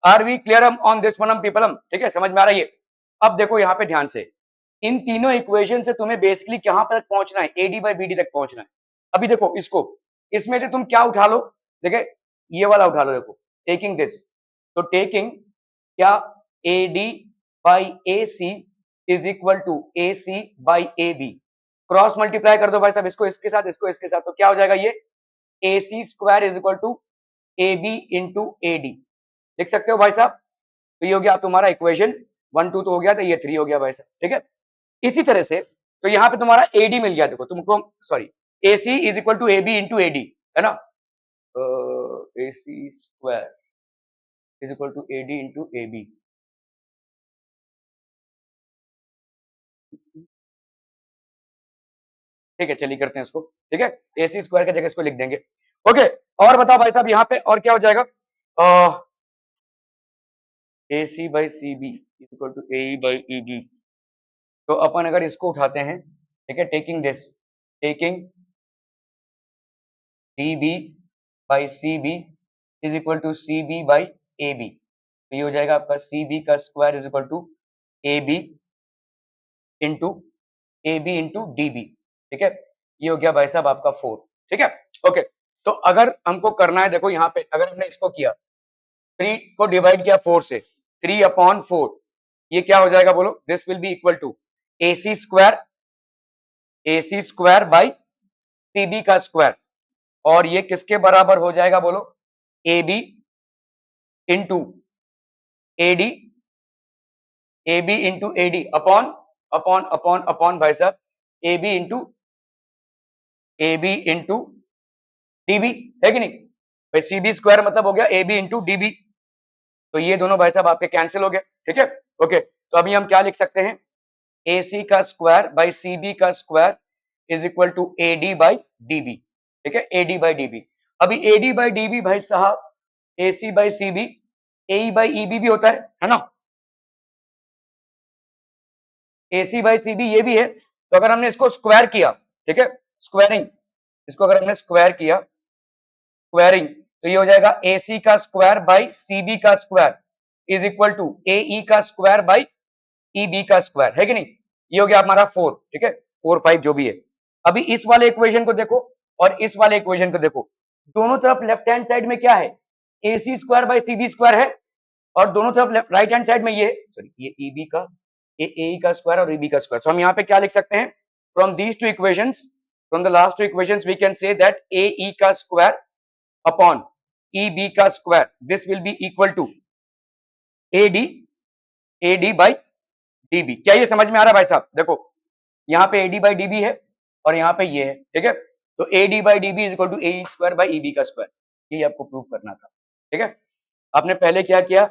Are we clear on this one people, ठीक है, समझ में आ रहा है ये। अब देखो यहाँ पे ध्यान से, इन तीनों इक्वेशन से तुम्हें बेसिकली कहां तक पहुंचना है, AD बाई BD तक पहुंचना है। अभी देखो इसको, इसमें से तुम क्या उठा लो, देखो ये वाला उठा लो, देखो टेकिंग दिस, तो टेकिंग क्या, AD by AC is equal to AC by AB, cross multiply कर दो भाई साहब, इसको इसके साथ, इसको इसके साथ, तो क्या हो जाएगा ये AC square is equal to A B into A D, लिख सकते हो भाई साहब। तो ये हो गया तुम्हारा इक्वेशन 1 2 तो हो गया, तो ये 3 हो गया भाई साहब, ठीक है। इसी तरह से तो यहाँ पे तुम्हारा एडी मिल गया, देखो तुमको, sorry, A C is equal to A B into A D, है ना, A C square is equal to A D into A B. ठीक है, चलिए करते हैं इसको, ठीक है, ए सी स्क्वायर की जगह इसको लिख देंगे। ओके, और बताओ भाई साहब यहाँ पे और क्या हो जाएगा, A C by C B is equal to A by E B. तो अपन अगर इसको उठाते हैं, ठीक है, taking this, taking D B by C B is equal to C B by A B. तो ये हो जाएगा आपका सी बी का square is equal to A B into A B into D B, ठीक है। ये हो गया भाई साहब आपका 4, ठीक है। ओके, तो अगर हमको करना है, देखो यहाँ पे अगर हमने इसको किया, 3 को डिवाइड किया 4 से, 3/4, ये क्या हो जाएगा बोलो, this will be equal to A C square by C B का स्क्वायर, और ये किसके बराबर हो जाएगा बोलो, A B into A D, A B into A D upon upon upon upon भाई साहब ए बी इंटू डीबी, है कि नहीं भाई, सी बी स्क्वायर मतलब हो गया ए बी इंटू डीबी। तो ये दोनों भाई साहब आपके कैंसिल हो गए, ठीक है। ओके, तो अभी हम क्या लिख सकते हैं, ए सी का स्क्वायर बाई सी बी का square is equal to A D by D B, ठीक है, A D by D B. अभी A D by D B भाई साहब A C by C B A by E B भी होता है ना, A C by C B ये भी है। तो अगर हमने इसको स्क्वायर किया, ठीक है, स्क्वायरिंग, इसको अगर हमने स्क्वायर किया, स्क्वायरिंग, तो ये हो जाएगा ए सी का स्क्वायर बाई सी बी का square is equal to A E का स्क्वायर बाई ई बी का स्क्वायर, है कि नहीं। ये हो गया हमारा 4, ठीक है, 4 5 जो भी है। अभी इस वाले इक्वेशन को देखो और इस वाले इक्वेशन को देखो, दोनों तरफ लेफ्ट हैंड साइड में क्या है, A C square by C B square है, और दोनों तरफ राइट हैंड साइड में ये, सॉरी, ये ई बी का, ये ए का स्क्वायर और ए बी का स्क्वायर। तो हम यहाँ पे क्या लिख सकते हैं, from these two equations, from the last two equations we can say that A E का स्क्वायर अपॉन ई बी का square, this will be equal to A D by D B. क्या ये समझ में आ रहा है भाई साहब, देखो यहाँ पे A D by D B है और यहाँ पे ये है, ठीक है। तो A D by D B is equal to A square by E B का स्क्वायर, ये आपको प्रूव करना था, ठीक है। आपने पहले क्या किया,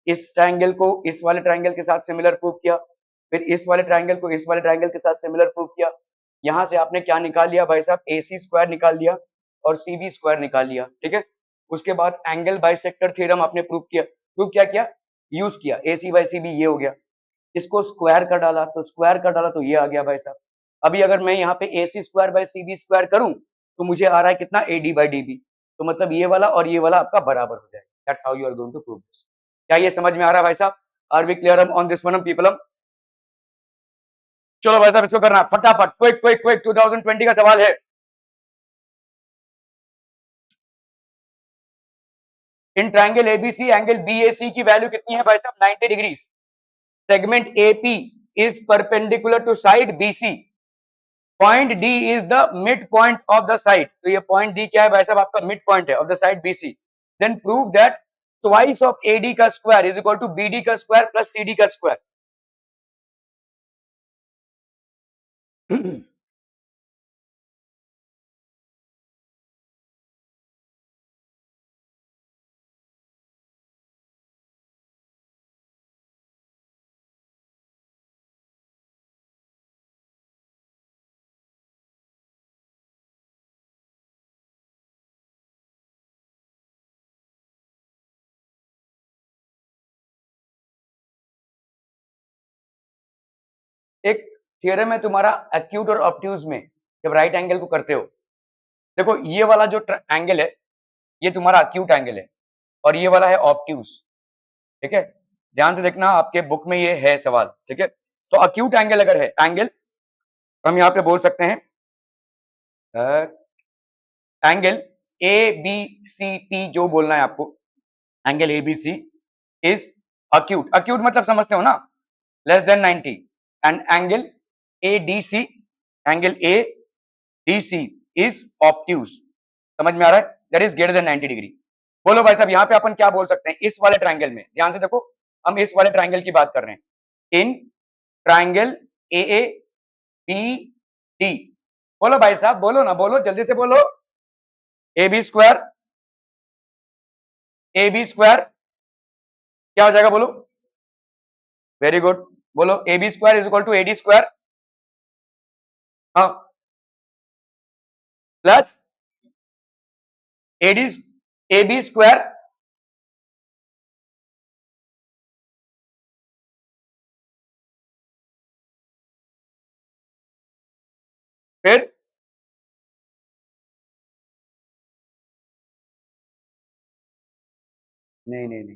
इस ट्रायंगल को इस वाले ट्रायंगल के साथ सिमिलर प्रूव किया, फिर इस वाले ट्रायंगल को इस वाले ट्रायंगल के साथ सिमिलर प्रूव किया। यहाँ से आपने क्या निकाल लिया भाई साहब, ए सी स्क्वायर निकाल लिया और सी बी स्क्वायर निकाल लिया, ठीक है। उसके बाद एंगल बाइसेक्टर थ्योरम आपने प्रूव किया, प्रूव क्या किया, यूज किया, ए सी बाई सी बी ये हो गया, इसको स्क्वायर कर डाला, तो स्क्वायर कर डाला तो ये आ गया भाई साहब। अभी अगर मैं यहाँ पे A C square by C B square करूं तो मुझे आ रहा है कितना, A D by D B. तो मतलब ये वाला और ये वाला आपका बराबर हो जाएगा। That's how you are going to prove this. क्या ये समझ में आ रहा है भाई साहब, are we clear on this one people. चलो भाई साहब इसको करना फटाफट, क्विक क्विक क्विक, 2020 का सवाल है। In triangle ABC angle BAC की वैल्यू कितनी है भाई साहब, 90 degree. Segment AP is perpendicular to side BC, point D is the mid point of the side. तो ये पॉइंट डी क्या है भाई साहब, आपका मिड पॉइंट है of the side BC. Then prove that twice of AD का square is equal to BD का स्क्वायर प्लस सीडी का स्क्वायर। एक थियरम है तुम्हारा एक्यूट और ऑब्ट्यूज में, जब राइट एंगल को करते हो, देखो ये वाला जो एंगल है ये तुम्हारा एक्यूट एंगल है और ये वाला है ऑब्ट्यूज, ठीक है। ध्यान से देखना, आपके बुक में ये है सवाल, ठीक है। तो एक्यूट एंगल अगर है एंगल, हम यहाँ पे बोल सकते हैं angle A B C T, जो बोलना है आपको, angle A B C is acute, acute मतलब समझते हो ना, less than 90, and angle A D C, angle A D C is obtuse, समझ में आ रहा है, that is greater than 90 degree. बोलो भाई साहब, यहाँ पे अपन क्या बोल सकते हैं इस वाले ट्राइंगल में, ध्यान से देखो, हम इस वाले ट्राइंगल की बात कर रहे हैं, in triangle A A B D. बोलो भाई साहब, बोलो ना, बोलो जल्दी से बोलो। ए बी स्क्वायर क्या हो जाएगा बोलो? Very good. बोलो A B square is equal to A D square, हाँ, plus A D A B square फिर नहीं नहीं नहीं,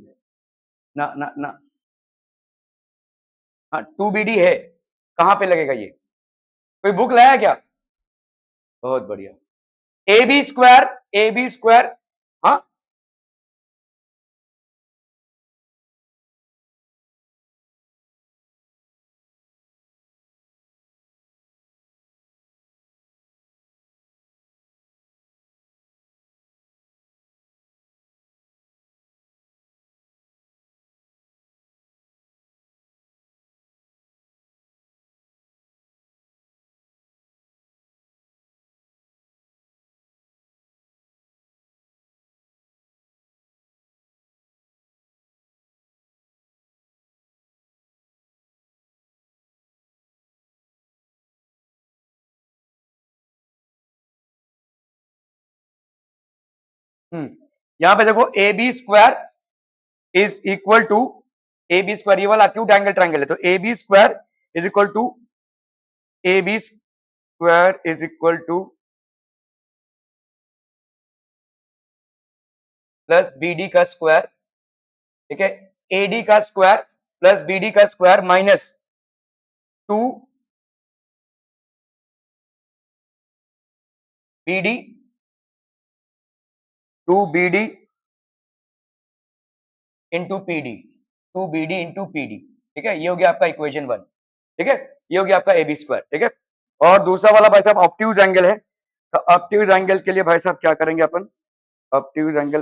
ना ना ना, हाँ 2BD है, कहाँ पे लगेगा ये? कोई बुक लाया क्या? बहुत बढ़िया। ए बी स्क्वायर, हाँ, यहाँ पे देखो ए बी स्क्वायर, ये वाला एक्यूट एंगल ट्राइंगल है, तो A B square is equal to A B square is equal to plus B D का स्क्वायर, ठीक है, ए डी का स्क्वायर प्लस बी डी का square minus 2 BD, 2BD into P D, 2BD into P D, ठीक है, ये हो गया आपका इक्वेशन 1, ठीक है, ये हो गया आपका ए बी स्क्वायर, ठीक है। और दूसरा वाला भाई साहब ऑब्ट्यूज एंगल है, तो ऑब्ट्यूज एंगल के लिए भाई साहब क्या करेंगे अपन? ऑब्ट्यूज एंगल,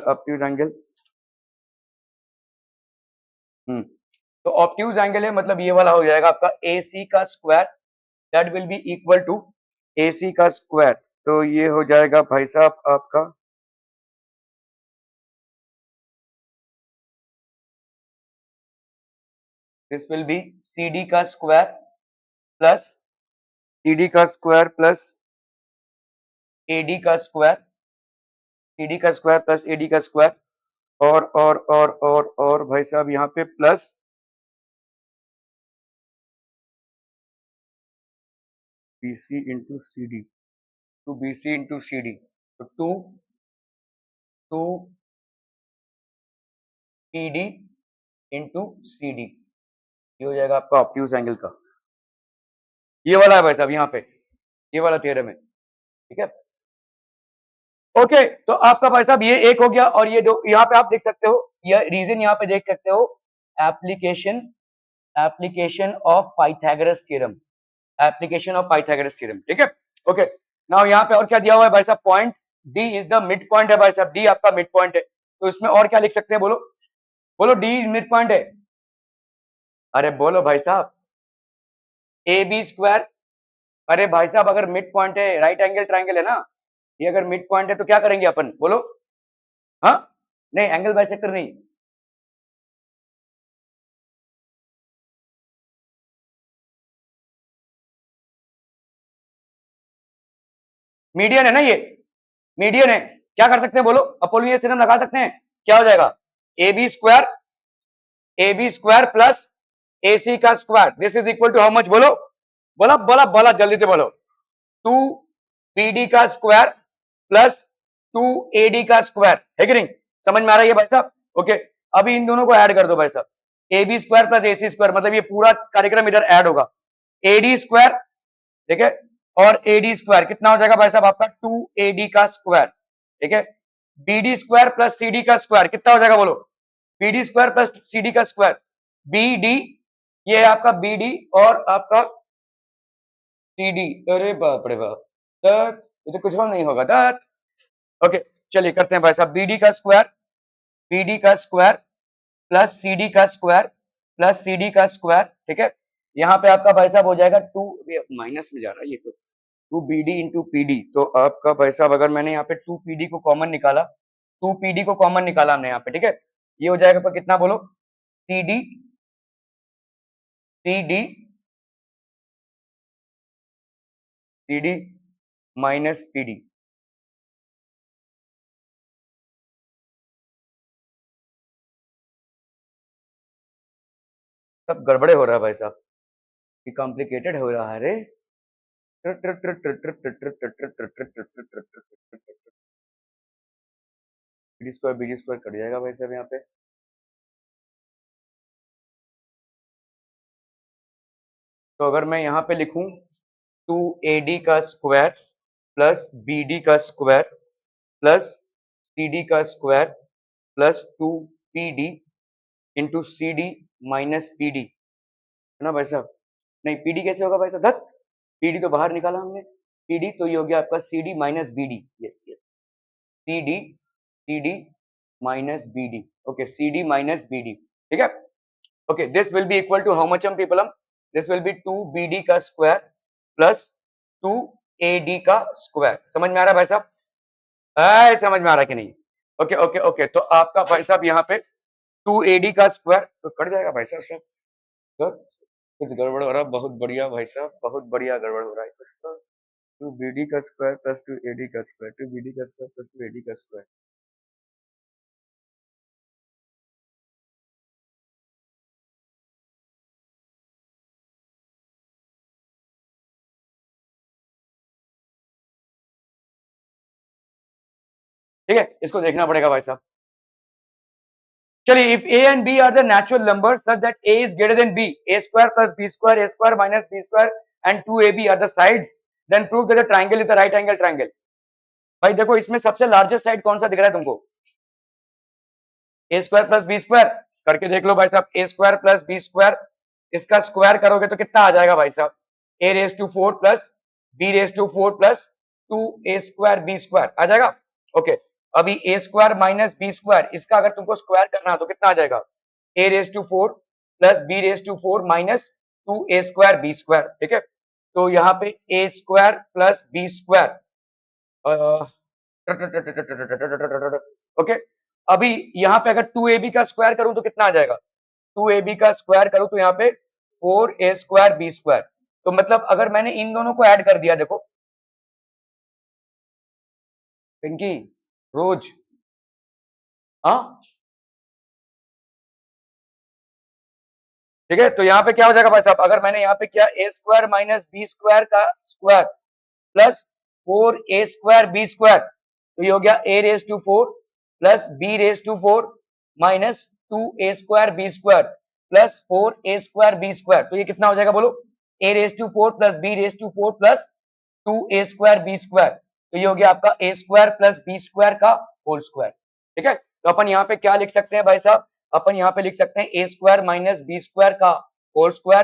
तो ऑब्ट्यूज एंगल है मतलब ये वाला हो जाएगा आपका ए सी का square, that will be equal to A C का स्क्वायर, तो ये हो जाएगा भाई साहब आपका this will be C D का स्क्वायर प्लस सी डी का स्क्वायर प्लस ए डी का स्क्वायर, सी डी का स्क्वायर प्लस ए डी का स्क्वायर, और भाई साहब यहाँ पे plus B C into C D, two B C into C D, तो two P D into C D, ये हो जाएगा आपका ऑब्ट्यूज एंगल का, ये वाला है भाई साहब यहाँ पे, ये वाला थ्योरम है, ठीक है। ओके, तो आपका भाई साहब ये एक हो गया, और ये दो यहाँ पे आप देख सकते हो, ये रीजन यहाँ पे देख सकते हो, application application of Pythagoras theorem, application of Pythagoras theorem, ठीक है। ओके, नाउ यहाँ पे और क्या दिया हुआ है भाई साहब? Point D is the mid point है भाई साहब, डी आपका मिड पॉइंट है, तो इसमें और क्या लिख सकते हैं बोलो? बोलो डी इज मिड पॉइंट है, अरे बोलो भाई साहब, ए बी स्क्वायर, अरे भाई साहब अगर मिड पॉइंट है, राइट एंगल ट्राइंगल है ना, ये अगर मिड पॉइंट है तो क्या करेंगे अपन बोलो? हाँ, नहीं एंगल बाइसेक्टर नहीं, मीडियन है ना ये, मीडियन है, क्या कर सकते हैं बोलो? अपोलोनियस थ्योरम लगा सकते हैं, क्या हो जाएगा? A B square plus A C का square, this is equal to how much बोलो? बोला बोला बोला जल्दी से बोलो, 2BD का स्क्वायर प्लस 2AD का स्क्वायर, है कि नहीं? समझ में आ रहा है भाई साहब? ओके, अभी इन दोनों को ऐड कर दो भाई साहब, A B square plus A C square, मतलब ये पूरा कार्यक्रम इधर ऐड होगा, एडी स्क्वायर, ठीक है, और एडी स्क्वायर कितना हो जाएगा भाई साहब आपका? 2AD का स्क्वायर, ठीक है, बीडी स्क्वायर प्लस सीडी का स्क्वायर कितना हो जाएगा बोलो? बीडी स्क्वायर प्लस सीडी का स्क्वायर, बीडी, ये है आपका बीडी और आपका सीडी, अरे बाप रे बाप, दत, ये तो कुछ नहीं होगा दत। ओके, चलिए करते हैं भाई साहब, बीडी का स्क्वायर पीडी का स्क्वायर प्लस सीडी का स्क्वायर प्लस सीडी का स्क्वायर, ठीक है। यहाँ पे आपका भाई साहब हो जाएगा 2, माइनस में जा रहा है ये तो, 2bd इंटू पीडी, तो आपका भाई साहब अगर मैंने यहाँ पे 2pd को कॉमन निकाला, 2pd को कॉमन निकाला हमने यहाँ पे, ठीक है, ये हो जाएगा आपका कितना बोलो, cd cd cd minus pd। सब गड़बड़े हो रहा है भाई साहब, ये कॉम्प्लिकेटेड हो रहा है रे। बी स्क्वायर कट जाएगा भाई साहब यहाँ पे। तो अगर मैं यहाँ पे लिखूं 2ad का स्क्वायर प्लस bd का स्क्वायर प्लस cd का square plus 2pd into cd minus pd, है ना भाई साहब। नहीं, pd कैसे होगा भाई साहब, धत, pd तो बाहर निकाला हमने, pd तो ये हो गया आपका cd minus bd, yes yes, cd cd minus bd, okay, cd minus bd, ठीक है। Okay, this will be equal to how much हम पीपल, हम दिस विल बी 2bd का स्क्वायर प्लस 2ad का स्क्वायर। समझ में आ रहा है भाई साहब, समझ में आ रहा है कि नहीं? ओके ओके ओके, तो आपका भाई साहब यहाँ पे 2ad का स्क्वायर तो कट जाएगा भाई साहब, तो कुछ गड़बड़ हो रहा है, बहुत बढ़िया भाई साहब, बहुत बढ़िया गड़बड़ हो रहा है कुछ। 2bd का स्क्वायर प्लस 2ad का स्क्वायर, 2bd का स्क्वायर प्लस 2ad का स्क्वायर, ठीक है, इसको देखना पड़ेगा भाई साहब। चलिए, if a and b are the natural numbers such that a is greater than b, a square plus b square, a square minus b square and 2ab are the sides, then prove that the triangle is the right angle triangle। भाई देखो, इसमें सबसे largest side कौन सा दिख रहा है तुमको, A square plus B square, करके देख लो भाई साहब, A square plus B square, इसका स्क्वायर करोगे तो कितना आ जाएगा भाई साहब, A raise to 4 plus B raise to 4 plus 2 A square B square आ जाएगा। ओके, अभी A square minus B square, इसका अगर तुमको स्क्वायर करना है तो कितना आ जाएगा, A raise to 4 plus B raise to 4 minus 2 A square B square, ठीक है। तो यहाँ पे A square plus B square, okay, अभी यहाँ पे अगर 2ab का स्क्वायर करूं तो कितना आ जाएगा, 2ab का स्क्वायर करूं तो यहाँ पे 4a स्क्वायर बी स्क्वायर, तो मतलब अगर मैंने इन दोनों को ऐड कर दिया, देखो पिंकी, रोज, हाँ ठीक है, तो यहाँ पे क्या हो जाएगा भाई साहब, अगर मैंने यहाँ पे किया A square minus B square का square plus 4a square B square, तो ये हो गया a raise to 4 plus b raise to 4 minus 2a square B square plus 4a square B square, तो ये कितना हो जाएगा बोलो, a raise to 4 plus b raise to 4 plus 2a square B square, तो ये हो गया आपका a square plus B square का होल स्क्वायर, ठीक है। तो अपन यहाँ पे क्या लिख सकते हैं भाई साहब, अपन यहाँ पे लिख सकते हैं a square minus B square का होल स्क्वायर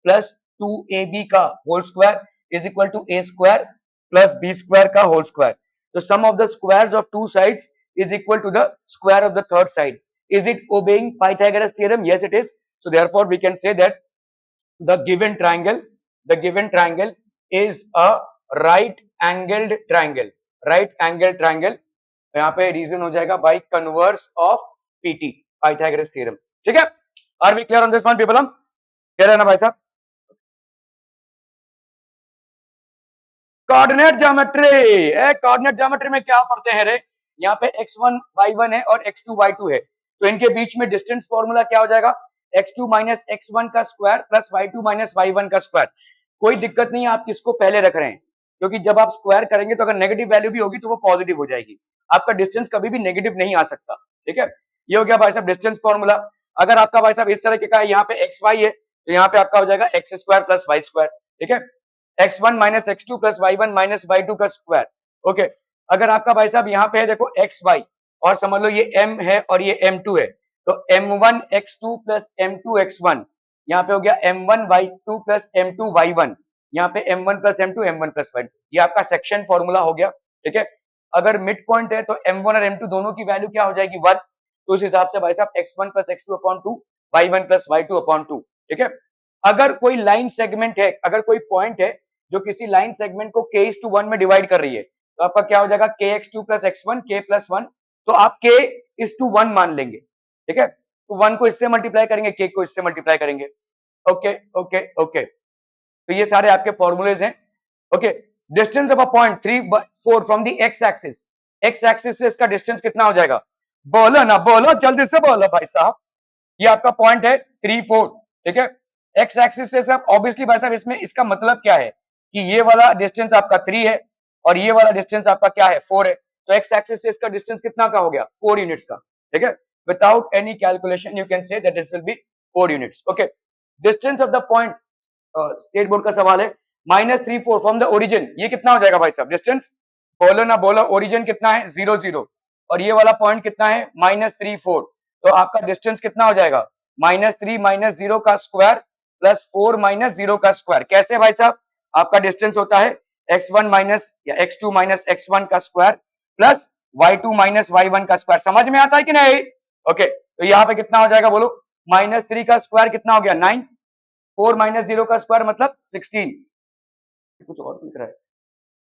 प्लस 2ab का whole square is equal to a square plus b square का whole square. So sum of the squares of two sides is equal to the square of the third side. Is it obeying Pythagoras theorem? Yes, it is. So therefore we can say that the given triangle is a right angled triangle. Right angled triangle. यहाँ पे reason हो जाएगा by converse of PT, Pythagoras theorem. ठीक है? Are we clear on this one, people? हम clear है ना भाई साहब? कोऑर्डिनेट ज्योमेट्री, कोऑर्डिनेट ज्योमेट्री में क्या पढ़ते हैं रे, यहाँ पे x1 y1 है और x2 y2 है, तो इनके बीच में डिस्टेंस फॉर्मूला क्या हो जाएगा, x2 माइनस x1 का square plus y2 minus y1 का स्क्वायर। कोई दिक्कत नहीं है आप किसको पहले रख रहे हैं, क्योंकि जब आप स्क्वायर करेंगे तो अगर नेगेटिव वैल्यू भी होगी तो वो पॉजिटिव हो जाएगी, आपका डिस्टेंस कभी भी नेगेटिव नहीं आ सकता, ठीक है। ये हो गया भाई साहब डिस्टेंस फॉर्मूला। अगर आपका भाई साहब इस तरह के का है, यहाँ पे एक्स वाई है, तो यहाँ पे आपका हो जाएगा X square plus Y square, ठीक है, x1 minus x2 plus y1 minus y2 का स्क्वायर, ओके। अगर आपका भाई साहब यहाँ पे है देखो xy और समझ लो ये m है और ये m2 है, तो m1 x2 plus m2 x1, यहाँ पे हो गया m1 y2 plus m2 y1, यहाँ पे m1 plus m2 plus y2, ये आपका सेक्शन फॉर्मूला हो गया, ठीक है। अगर मिड पॉइंट है तो m1 और m2 दोनों की वैल्यू क्या हो जाएगी 1, तो उस हिसाब से भाई साहब x1 plus x2 upon 2, y1 plus y2 upon 2, ठीक है। अगर कोई लाइन सेगमेंट है, अगर कोई पॉइंट है जो किसी लाइन सेगमेंट को k:1 में डिवाइड कर रही है, तो आपका क्या हो जाएगा kx2 plus x1 k plus 1, तो आप k:1 मान लेंगे, ठीक है। तो 1 को इससे मल्टीप्लाई करेंगे, k को इससे मल्टीप्लाई करेंगे। ओके ओके ओके, तो ये सारे आपके फॉर्मूलेज हैं। Okay, distance of a point 3/4 from the x axis, x axis से इसका डिस्टेंस कितना हो जाएगा? बोलो ना, बोलो जल्दी से बोलो भाई साहब। ये आपका पॉइंट है 3 4, ठीक है। एक्स एक्सिस से सब ऑब्वियसली भाई साहब, इसमें इसका मतलब क्या है कि ये वाला डिस्टेंस आपका 3 है और ये वाला डिस्टेंस आपका क्या है 4 है, तो एक्स एक्सिस से इसका डिस्टेंस कितना का हो गया 4 यूनिट्स का, ठीक है। Without any calculation you can say that this will be 4 units. Okay, distance of the point, state board का सवाल है, -3 4 फ्रॉम द ओरिजिन, ये कितना हो जाएगा भाई साहब डिस्टेंस? बोलो ना बोलो, ओरिजिन कितना है 0 0 और ये वाला पॉइंट कितना है -3 4, तो आपका डिस्टेंस कितना हो जाएगा -3 -0 का स्क्वायर प्लस 4 -0 का स्क्वायर। कैसे भाई साहब? आपका डिस्टेंस होता है x1 माइनस या x2 माइनस x1 का square plus y2 minus y1 का स्क्वायर। समझ में आता है कि नहीं? ओके, तो यहाँ पे कितना हो जाएगा बोलो? -3 का स्क्वायर कितना हो गया 9, 4 -0 का स्क्वायर मतलब 16। कुछ और लिख रहा है,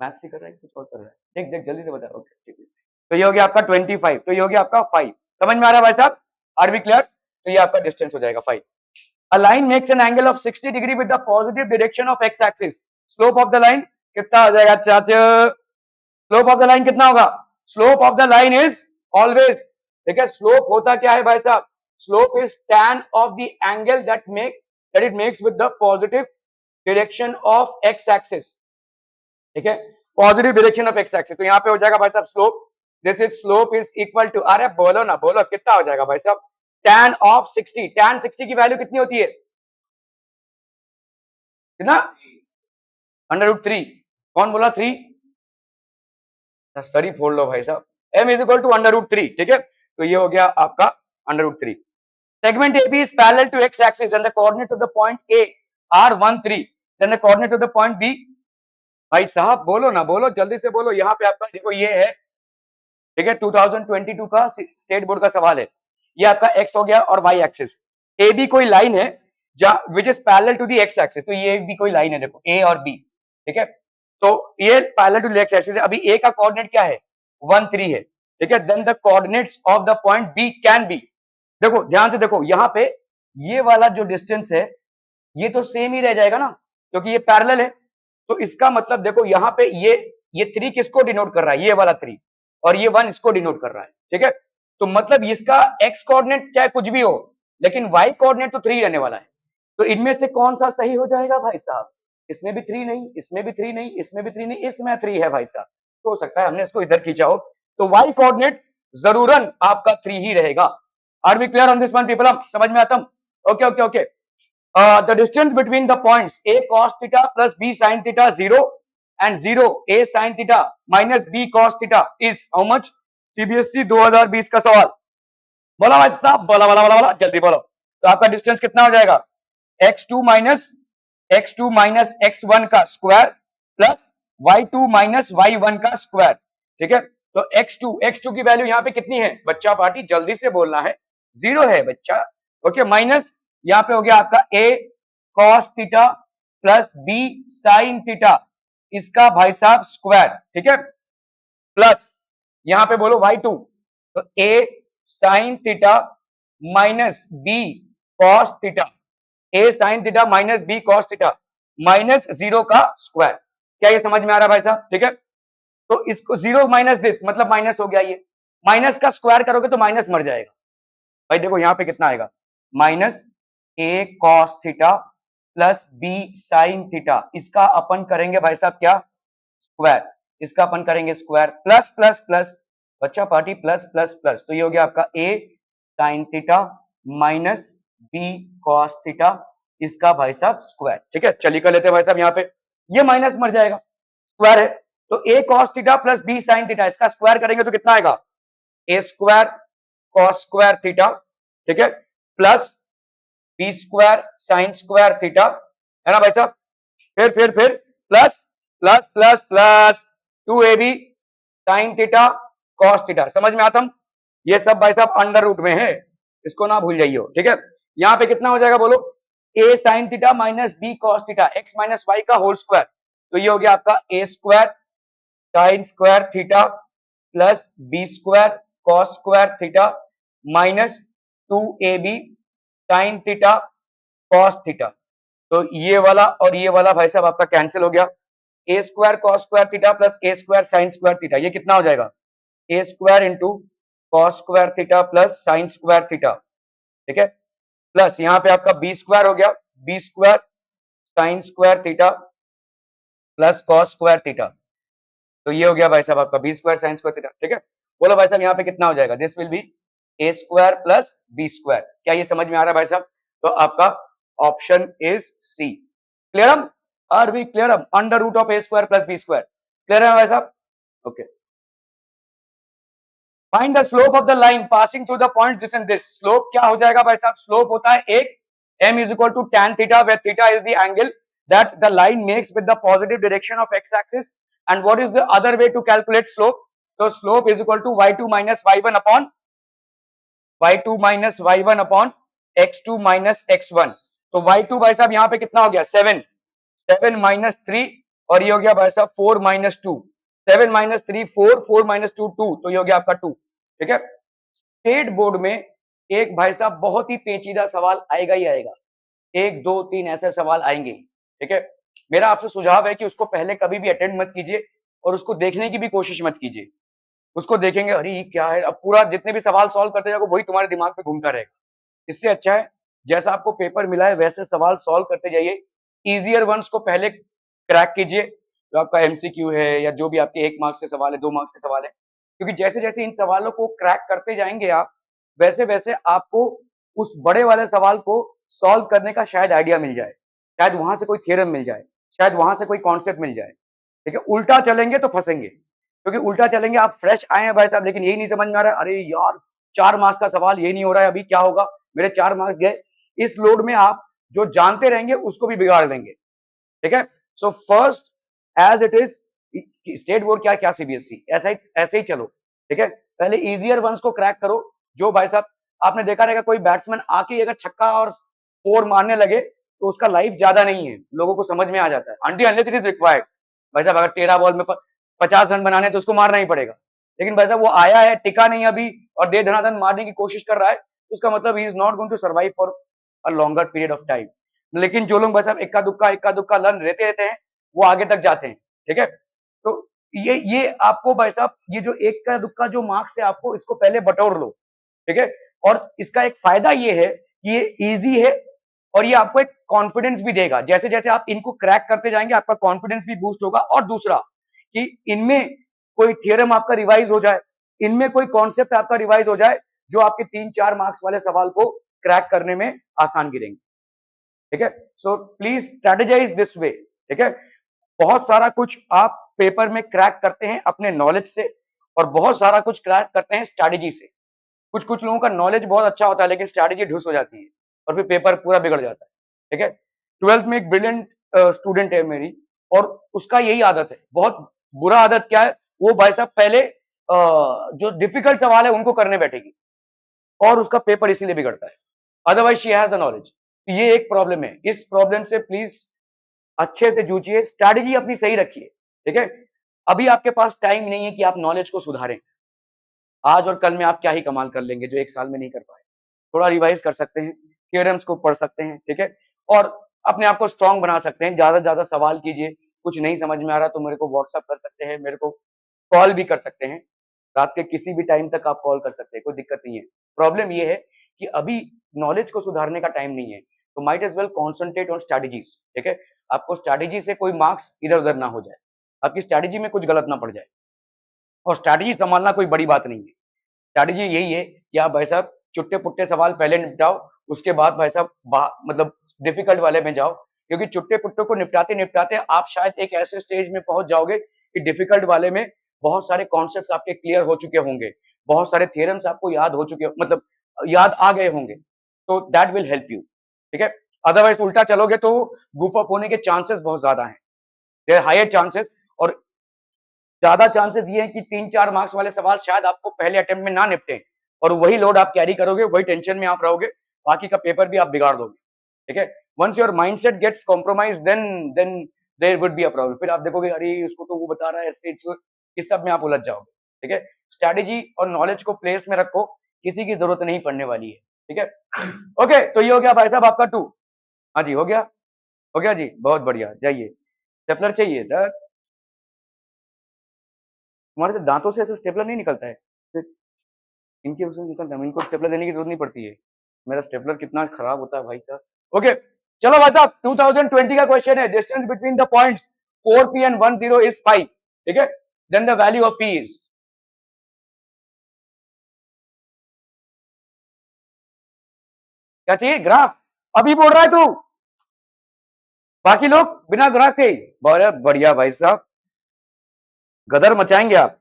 मैथ से कर रहा है कुछ और कर रहा है, देख देख जल्दी से बता। ओके ठीक है, तो ये हो गया आपका 25, तो ये हो गया आपका 5। समझ में आ रहा है भाई साहब? Are we clear? तो ये आपका डिस्टेंस हो जाएगा 5। A line makes an angle of 60 degree with the positive direction of x axis. Slope of the line कितना हो जाएगा चाचा? Slope of the line कितना होगा? Slope of the line is always, ठीक है। Slope होता क्या है भाई साहब? Slope is tan of the angle that it makes with the positive direction of x axis, ठीक है। Positive direction of X axis, तो यहाँ पे हो जाएगा भाई साहब slope, this is slope is equal to, अरे बोलो ना बोलो कितना हो जाएगा भाई साहब? tan ऑफ 60, tan 60 की वैल्यू कितनी होती है? कितना? √3। कौन बोला 3? सरी फोड़ लो भाई साहब। m इज इक्वल टू √3, ठीक है। तो ये हो गया आपका √3। Segment AB is parallel to x axis and the coordinates of the point A are 1 3, then the coordinates of the point B, भाई साहब बोलो ना बोलो जल्दी से बोलो। यहाँ पे आपका देखो ये है, ठीक है, 2022 का स्टेट बोर्ड का सवाल है। ये आपका x हो गया और y एक्सिस, ए बी कोई लाइन है which is parallel to the X axis, तो ये भी कोई लाइन है देखो a और b, ठीक है। तो ये parallel to the X axis है। अभी a का कोऑर्डिनेट क्या है 1 3 है, ठीक है। Then the coordinates of the point b can be, देखो ध्यान से देखो यहाँ पे ये वाला जो डिस्टेंस है ये तो सेम ही रह जाएगा ना, क्योंकि ये पैरेलल है। तो इसका मतलब देखो यहाँ पे ये 3 किसको डिनोट कर रहा है? ये वाला 3, और ये 1 इसको डिनोट कर रहा है, ठीक है। तो मतलब इसका x कोऑर्डिनेट चाहे कुछ भी हो, लेकिन y कोऑर्डिनेट तो 3 रहने वाला है। तो इनमें से कौन सा सही हो जाएगा भाई साहब? इसमें भी 3 नहीं, इसमें भी 3 नहीं, इसमें भी 3 नहीं, इसमें 3 है भाई साहब। तो हो सकता है हमने इसको इधर खींचा हो, तो y कोऑर्डिनेट जरूरन आपका 3 ही रहेगा। Are we clear on this one people? समझ में आता? Okay okay okay. The distance between the points a cos theta plus b sin theta 0 and 0 a sin theta minus b cos theta is how much? CBSE 2020 का सवाल। बोला भाई साहब, बोला बोला बोला बोला जल्दी बोलो। तो आपका डिस्टेंस कितना हो जाएगा? x2 माइनस x1 का square plus y2 minus y1 का स्क्वायर, ठीक है। तो x2 की वैल्यू यहाँ पे कितनी है बच्चा पार्टी? जल्दी से बोलना है, 0 है बच्चा। ओके, माइनस यहाँ पे हो गया आपका a cos theta plus b sin theta, इसका भाई साहब स्क्वायर, ठीक है, प्लस यहाँ पे बोलो y2, तो a sin theta minus b cos theta, a sin theta minus b cos theta minus 0 का स्क्वायर। क्या ये समझ में आ रहा है भाई साहब? ठीक है, तो इसको 0 माइनस दिस मतलब माइनस हो गया, ये माइनस का स्क्वायर करोगे तो माइनस मर जाएगा भाई। देखो यहाँ पे कितना आएगा, minus a cos theta plus b sin theta, इसका अपन करेंगे भाई साहब क्या? स्क्वायर। इसका अपन करेंगे स्क्वायर प्लस प्लस प्लस, बच्चा पार्टी प्लस प्लस प्लस, तो ये हो गया आपका a sin theta minus b cos theta, इसका भाई साहब स्क्वायर, ठीक है। चलिए कर लेते हैं भाई साहब, यहाँ पे ये माइनस मर जाएगा, स्क्वायर है, तो a cos theta plus b sin theta, इसका स्क्वायर करेंगे तो कितना आएगा? a square cos square theta, ठीक है, plus b square sin square theta, है ना भाई साहब। फिर plus plus plus plus 2ab sin theta cos theta. समझ में आता? ये सब भाई साहब अंडर रूट में है, इसको ना भूल जाइए, ठीक है। यहाँ पे कितना हो जाएगा बोलो, a sine theta minus B cos theta X minus Y का होल स्क्वायर, तो ये हो गया आपका a square sine square theta plus B square cos square theta minus 2ab sine theta cos theta. तो ये वाला और ये वाला भाई साहब आपका कैंसिल हो गया, A square cos square theta plus A square sine square theta, ये कितना हो जाएगा, A square into cos square theta plus sine square theta, ठीक है, प्लस यहाँ पे आपका बी स्क्वायर हो गया, B square sine square theta plus cos square theta, तो ये हो गया भाई साहब आपका B square sine square theta, ठीक है। बोलो भाई साहब यहाँ पे कितना हो जाएगा, this will be A square plus B square, क्या ये समझ में आ रहा है भाई साहब, तो आपका option is C. Clear, are we clear, under root of A square plus B square, clear है भाई साहब, okay. Find the slope of the line passing through the point this and this, slope क्या हो जाएगा भाई साहब, slope होता है एक m is equal to tan theta where theta is the angle that the line makes with the positive direction of x axis, and what is the other way to calculate slope, so slope is equal to y2 minus y1 upon y2 minus y1 upon x2 minus x1, तो y2 भाई साहब यहाँ पे कितना हो गया 7, 7 minus 3 और ये हो गया भाई साहब 4 माइनस 2, 7 माइनस 3 4, 4 माइनस 2 2, तो ये हो गया आपका 2, ठीक है। स्टेट बोर्ड में एक भाई साहब बहुत ही पेचीदा सवाल आएगा ही आएगा, 1 2 3 ऐसे सवाल आएंगे, ठीक है। मेरा आपसे सुझाव है कि उसको पहले कभी भी अटेंड मत कीजिए और उसको देखने की भी कोशिश मत कीजिए, उसको देखेंगे अरे ये क्या है, अब पूरा जितने भी सवाल सॉल्व करते जाओगे वही तुम्हारे दिमाग में घूमता रहेगा, इससे अच्छा है जैसा आपको पेपर मिला है वैसे सवाल सॉल्व करते जाइए, इजियर वंस को पहले क्रैक कीजिए, जो आपका एमसीक्यू है या जो भी आपके 1 मार्क्स के सवाल है 2 मार्क्स के सवाल है, क्योंकि जैसे जैसे इन सवालों को क्रैक करते जाएंगे आप वैसे वैसे आपको उस बड़े वाले सवाल को सॉल्व करने का शायद आइडिया मिल जाए, शायद वहां से कोई थ्योरम मिल जाए, शायद वहां से कोई कॉन्सेप्ट मिल जाए, ठीक है। उल्टा चलेंगे तो फंसेंगे, क्योंकि उल्टा चलेंगे आप फ्रेश आए हैं भाई साहब लेकिन यही नहीं समझ में आ रहा है, अरे यार 4 मार्क्स का सवाल ये नहीं हो रहा है, अभी क्या होगा, मेरे 4 मार्क्स गए, इस लोड में आप जो जानते रहेंगे उसको भी बिगाड़ देंगे, ठीक है। So first as it is, state board क्या क्या सीबीएसई ऐसे ही चलो, ठीक है। पहले इजियर वंस को क्रैक करो, जो भाई साहब आपने देखा रहेगा कोई बैट्समैन आके अगर छक्का और 4 मारने लगे तो उसका लाइफ ज्यादा नहीं है, लोगों को समझ में आ जाता है, until unless it is required, भाई साहब अगर 13 बॉल में 50 रन बनाने तो उसको मारना ही पड़ेगा, लेकिन भाई साहब वो आया है टिका नहीं अभी और दे धनाधन मारने की कोशिश कर रहा है, तो उसका मतलब ही is not going to survive for a longer period of time. लेकिन जो लोग भाई साहब इक्का दुक्का रन रहते रहते हैं वो आगे तक जाते हैं, ठीक है। तो ये आपको भाई साहब ये जो एक का दुक्का जो मार्क्स है आपको इसको पहले बटोर लो, ठीक है। और इसका एक फायदा ये है कि ये इजी है और ये आपको एक कॉन्फिडेंस भी देगा, जैसे जैसे आप इनको क्रैक करते जाएंगे आपका कॉन्फिडेंस भी बूस्ट होगा, और दूसरा कि इनमें कोई थियरम आपका रिवाइज हो जाए, इनमें कोई कॉन्सेप्ट आपका रिवाइज हो जाए जो आपके 3-4 मार्क्स वाले सवाल को क्रैक करने में आसान गिरेंगे, ठीक है। So please strategise this way, ठीक है। बहुत सारा कुछ आप पेपर में क्रैक करते हैं अपने नॉलेज से और बहुत सारा कुछ क्रैक करते हैं स्ट्रैटेजी से, कुछ कुछ लोगों का नॉलेज बहुत अच्छा होता है लेकिन स्ट्रैटेजी ढूस हो जाती है और फिर पेपर पूरा बिगड़ जाता है, ठीक है। 12th में एक ब्रिलियंट स्टूडेंट है मेरी और उसका यही आदत है, बहुत बुरा आदत क्या है, वो भाई साहब पहले जो डिफिकल्ट सवाल है उनको करने बैठेगी और उसका पेपर इसीलिए बिगड़ता है, otherwise she has the knowledge, ये एक प्रॉब्लम है, इस प्रॉब्लम से प्लीज अच्छे से जूझिए, स्ट्रैटेजी अपनी सही रखिए, ठीक है। अभी आपके पास टाइम नहीं है कि आप नॉलेज को सुधारें, आज और कल में आप क्या ही कमाल कर लेंगे जो एक साल में नहीं कर पाए, थोड़ा रिवाइज कर सकते हैं, थ्योरम्स को पढ़ सकते हैं, ठीक है, और अपने आप को स्ट्रांग बना सकते हैं, ज्यादा से ज्यादा सवाल कीजिए, कुछ नहीं समझ में आ रहा तो मेरे को व्हाट्सअप कर सकते हैं, मेरे को कॉल भी कर सकते हैं, रात के किसी भी टाइम तक आप कॉल कर सकते हैं, कोई दिक्कत नहीं है। प्रॉब्लम ये है कि अभी नॉलेज को सुधारने का टाइम नहीं है, तो might as well concentrate on strategies, ठीक है। आपको स्ट्रैटेजी से कोई मार्क्स इधर उधर ना हो जाए, आपकी स्ट्रैटेजी में कुछ गलत ना पड़ जाए, और स्ट्रैटेजी संभालना कोई बड़ी बात नहीं है, स्ट्रैटेजी यही है कि आप भाई साहब चुट्टे पुट्टे सवाल पहले निपटाओ, उसके बाद भाई साहब मतलब डिफिकल्ट वाले में जाओ, क्योंकि चुट्टे पुट्टे को निपटाते निपटाते आप शायद एक ऐसे स्टेज में पहुंच जाओगे कि डिफिकल्ट वाले में बहुत सारे कॉन्सेप्ट्स आपके क्लियर हो चुके होंगे, बहुत सारे थियरम्स आपको याद हो चुके मतलब याद आ गए होंगे, तो दैट विल हेल्प यू, ठीक है। अदरवाइज उल्टा चलोगे तो गुफ अप होने के चांसेस बहुत ज्यादा हैं, देयर हायर चांसेस, और ज्यादा चांसेस ये है कि 3-4 मार्क्स वाले सवाल शायद आपको पहले अटेम्प्ट में ना निपटे, और वही लोड आप कैरी करोगे, वही टेंशन में आप रहोगे, बाकी का पेपर भी आप बिगाड़ दोगे, ठीक है। Once your mindset gets compromise then there would be a problem. फिर आप देखोगे अरे उसको तो वो बता रहा है ऐसे, इस सब में आप उलझ जाओगे, ठीक है। स्ट्रैटेजी और नॉलेज को प्लेस में रखो, किसी की जरूरत नहीं पड़ने वाली है, ठीक है। ओके, तो ये हो गया भाई साहब आपका 2। हाँ जी, हो गया जी, बहुत बढ़िया। जाइए, स्टेपलर चाहिए था तुम्हारे से, दांतों से ऐसे स्टेपलर नहीं निकलता है, इनके उससे निकलता है, इनको स्टेपलर देने की जरूरत नहीं पड़ती है। मेरा स्टेपलर कितना खराब होता है भाई साहब। ओके, चलो भाई साहब 2020 का क्वेश्चन है, distance between the points 4p and 10 is 5, ठीक है। Then the value of p is, क्या चाहिए? ग्राफ। अभी बोल रहा है तू, बाकी लोग बिना ग्राफ के ही। बहुत बढ़िया भाई साहब, गदर मचाएंगे आप।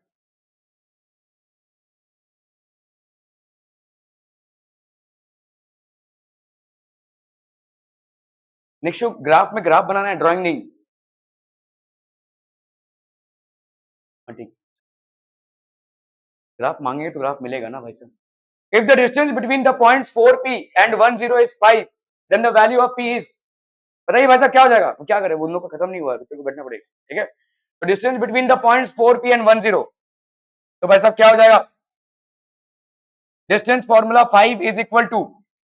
निक्षु, ग्राफ में ग्राफ बनाना है, ड्राइंग नहीं। हाँ, ठीक, ग्राफ मांगेंगे तो ग्राफ मिलेगा ना भाई साहब। If the distance between the points 4p and 10 is 5, then the value of p is, बताइए भाई साहब क्या हो जाएगा? क्या करें, उन लोग का खत्म नहीं हुआ, बच्चों को बैठना पड़ेगा, ठीक है। तो distance between the points 4p and 10, तो भाई साहब क्या हो जाएगा? Distance formula 5 is equal to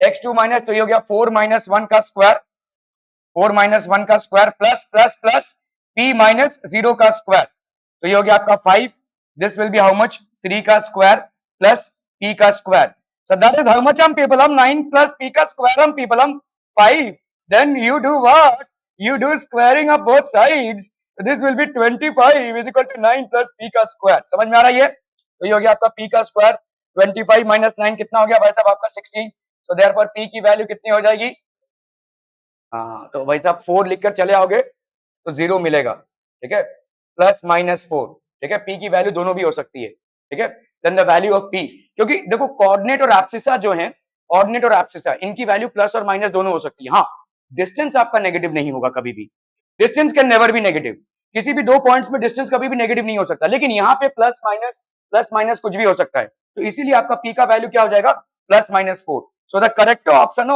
x2 minus, तो ये हो गया 4 माइनस 1 का स्क्वायर, 4 माइनस 1 का square plus plus plus p minus 0 का स्क्वायर, तो ये हो गया आपका 5। This will be how much? 3 का स्क्वायर प्लस p का square, so that is how much हम पीपलम 9 plus p का स्क्वायर हम पीपलम 5। then you do what? You do squaring of both sides, so this will be 25 is equal to 9 plus p का square. समझ में आ रहा है ये? तो ये हो गया आपका p का स्क्वायर, 25 माइनस 9 कितना हो गया भाई साहब आपका 16, so therefore p की वैल्यू कितनी हो जाएगी? हाँ, तो भाई साहब 4 लिखकर चले आओगे तो 0 मिलेगा, ठीक है, प्लस माइनस 4, ठीक है। p की वैल्यू दोनों भी हो सकती है, ठीक है। Then the value of p, क्योंकि देखो कोऑर्डिनेट और एब्सिसा जो है, ऑर्डिनेट और एब्सिसा, इनकी वैल्यू प्लस और माइनस दोनों हो सकती है। हाँ, डिस्टेंस आपका नेगेटिव नहीं होगा कभी भी, distance can never be negative, किसी भी दो पॉइंट्स में डिस्टेंस कभी भी नेगेटिव नहीं हो सकता, लेकिन यहाँ पे प्लस माइनस कुछ भी हो सकता है, तो इसीलिए आपका p का वैल्यू क्या हो जाएगा? Plus minus 4। So the correct option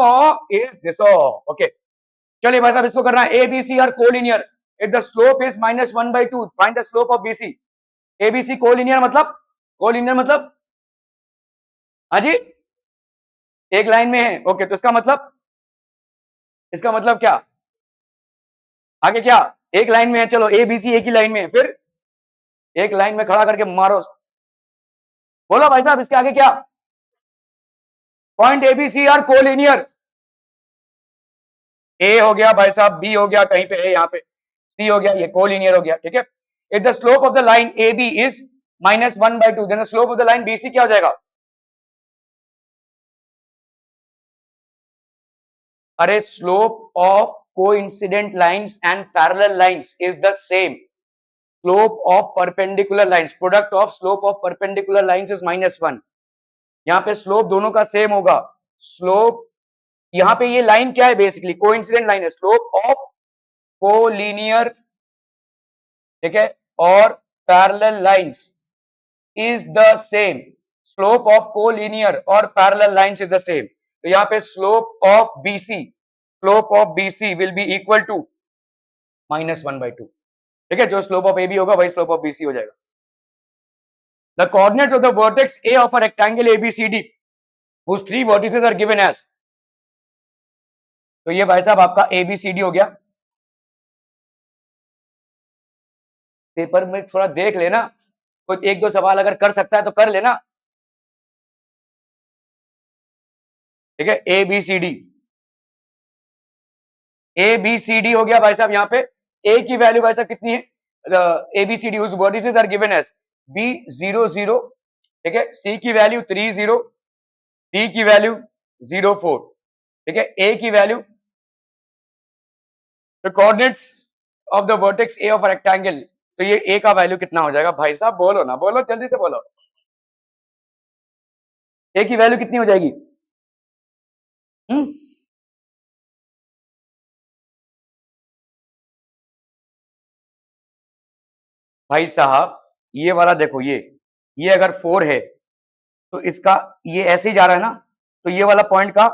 is this. Okay, चलिए भाई साहब इसको करना है, A B C are collinear if the slope is -1/2, find the slope of BC. ABC collinear मतलब, कोलिनियर मतलब, हाँ जी, एक लाइन में है, ओके, तो इसका मतलब, इसका मतलब क्या? आगे क्या? एक लाइन में है, चलो ए बी सी एक ही लाइन में है, फिर एक लाइन में खड़ा करके मारो, बोलो भाई साहब इसके आगे क्या? Point A B C are collinear, ए हो गया भाई साहब, बी हो गया कहीं पे है यहाँ पे, सी हो गया, ये कोलिनियर हो गया, ठीक है। If the slope of the line A B is -1/2, then the slope of the line B C क्या हो जाएगा? अरे slope of coincident lines and parallel lines is the same, slope of perpendicular lines, product of slope of perpendicular lines is -1। यहाँ पे slope दोनों का same होगा, slope, यहाँ पे ये लाइन क्या है? बेसिकली कोइंसिडेंट लाइन है, स्लोप ऑफ कोलिनियर, ठीक है, और parallel lines is the same, slope of collinear और parallel lines is the same, तो यहाँ पे slope of BC, slope of BC will be equal to -1/2, ठीक है। जो स्लोप ऑफ ए बी होगा वही स्लोप ऑफ बीसी हो जाएगा। The coordinates of the vertex A of a rectangle ABCD whose three vertices are given as, तो ये भाई साहब आपका एबीसीडी हो गया। पेपर में थोड़ा देख लेना, कोई एक दो सवाल अगर कर सकता है तो कर लेना, ठीक है। A B C D, A B C D हो गया भाई साहब। यहाँ पे ए की वैल्यू भाई साहब कितनी है? A B C D whose vertices are given as B 0 0, ठीक है, सी की वैल्यू 3 0, डी की वैल्यू 0 4, ठीक है, ए की value, the coordinates of the vertex A of a rectangle, तो ये ए का वैल्यू कितना हो जाएगा भाई साहब? बोलो ना, बोलो जल्दी से बोलो, ए की वैल्यू कितनी हो जाएगी? भाई साहब ये वाला देखो, ये अगर 4 है, तो इसका ये ऐसे ही जा रहा है ना, तो ये वाला पॉइंट का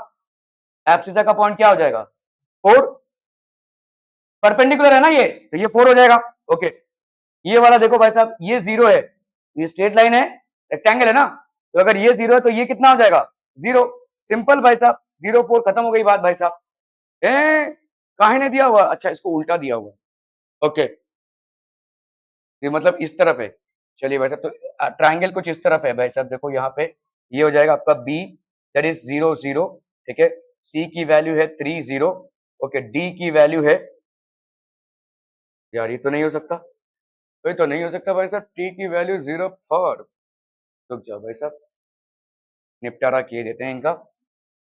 एब्सिसा का पॉइंट क्या हो जाएगा 4, परपेंडिकुलर है ना ये, तो ये 4 हो जाएगा। ओके, ये वाला देखो भाई साहब, ये 0 है, ये स्ट्रेट लाइन है, रेक्टेंगल है ना, तो अगर ये 0 है तो ये कितना हो जाएगा 0। सिंपल भाई साहब, 0 4 खत्म हो गई बात भाई साहब। काहे ने दिया हुआ, अच्छा इसको उल्टा दिया हुआ। ओके, ये मतलब इस तरफ है। चलिए भाई साहब, तो ट्राइंगल कुछ इस तरफ है भाई साहब, देखो यहाँ पे ये हो जाएगा आपका बी, दैट इज 0 0, ठीक है। सी की वैल्यू है 3 0, ओके। डी की वैल्यू है, यार ये तो नहीं हो सकता, ये तो नहीं हो सकता भाई साहब, टी की वैल्यू 0 4। रुक जाओ भाई साहब, निपटारा किए देते हैं इनका।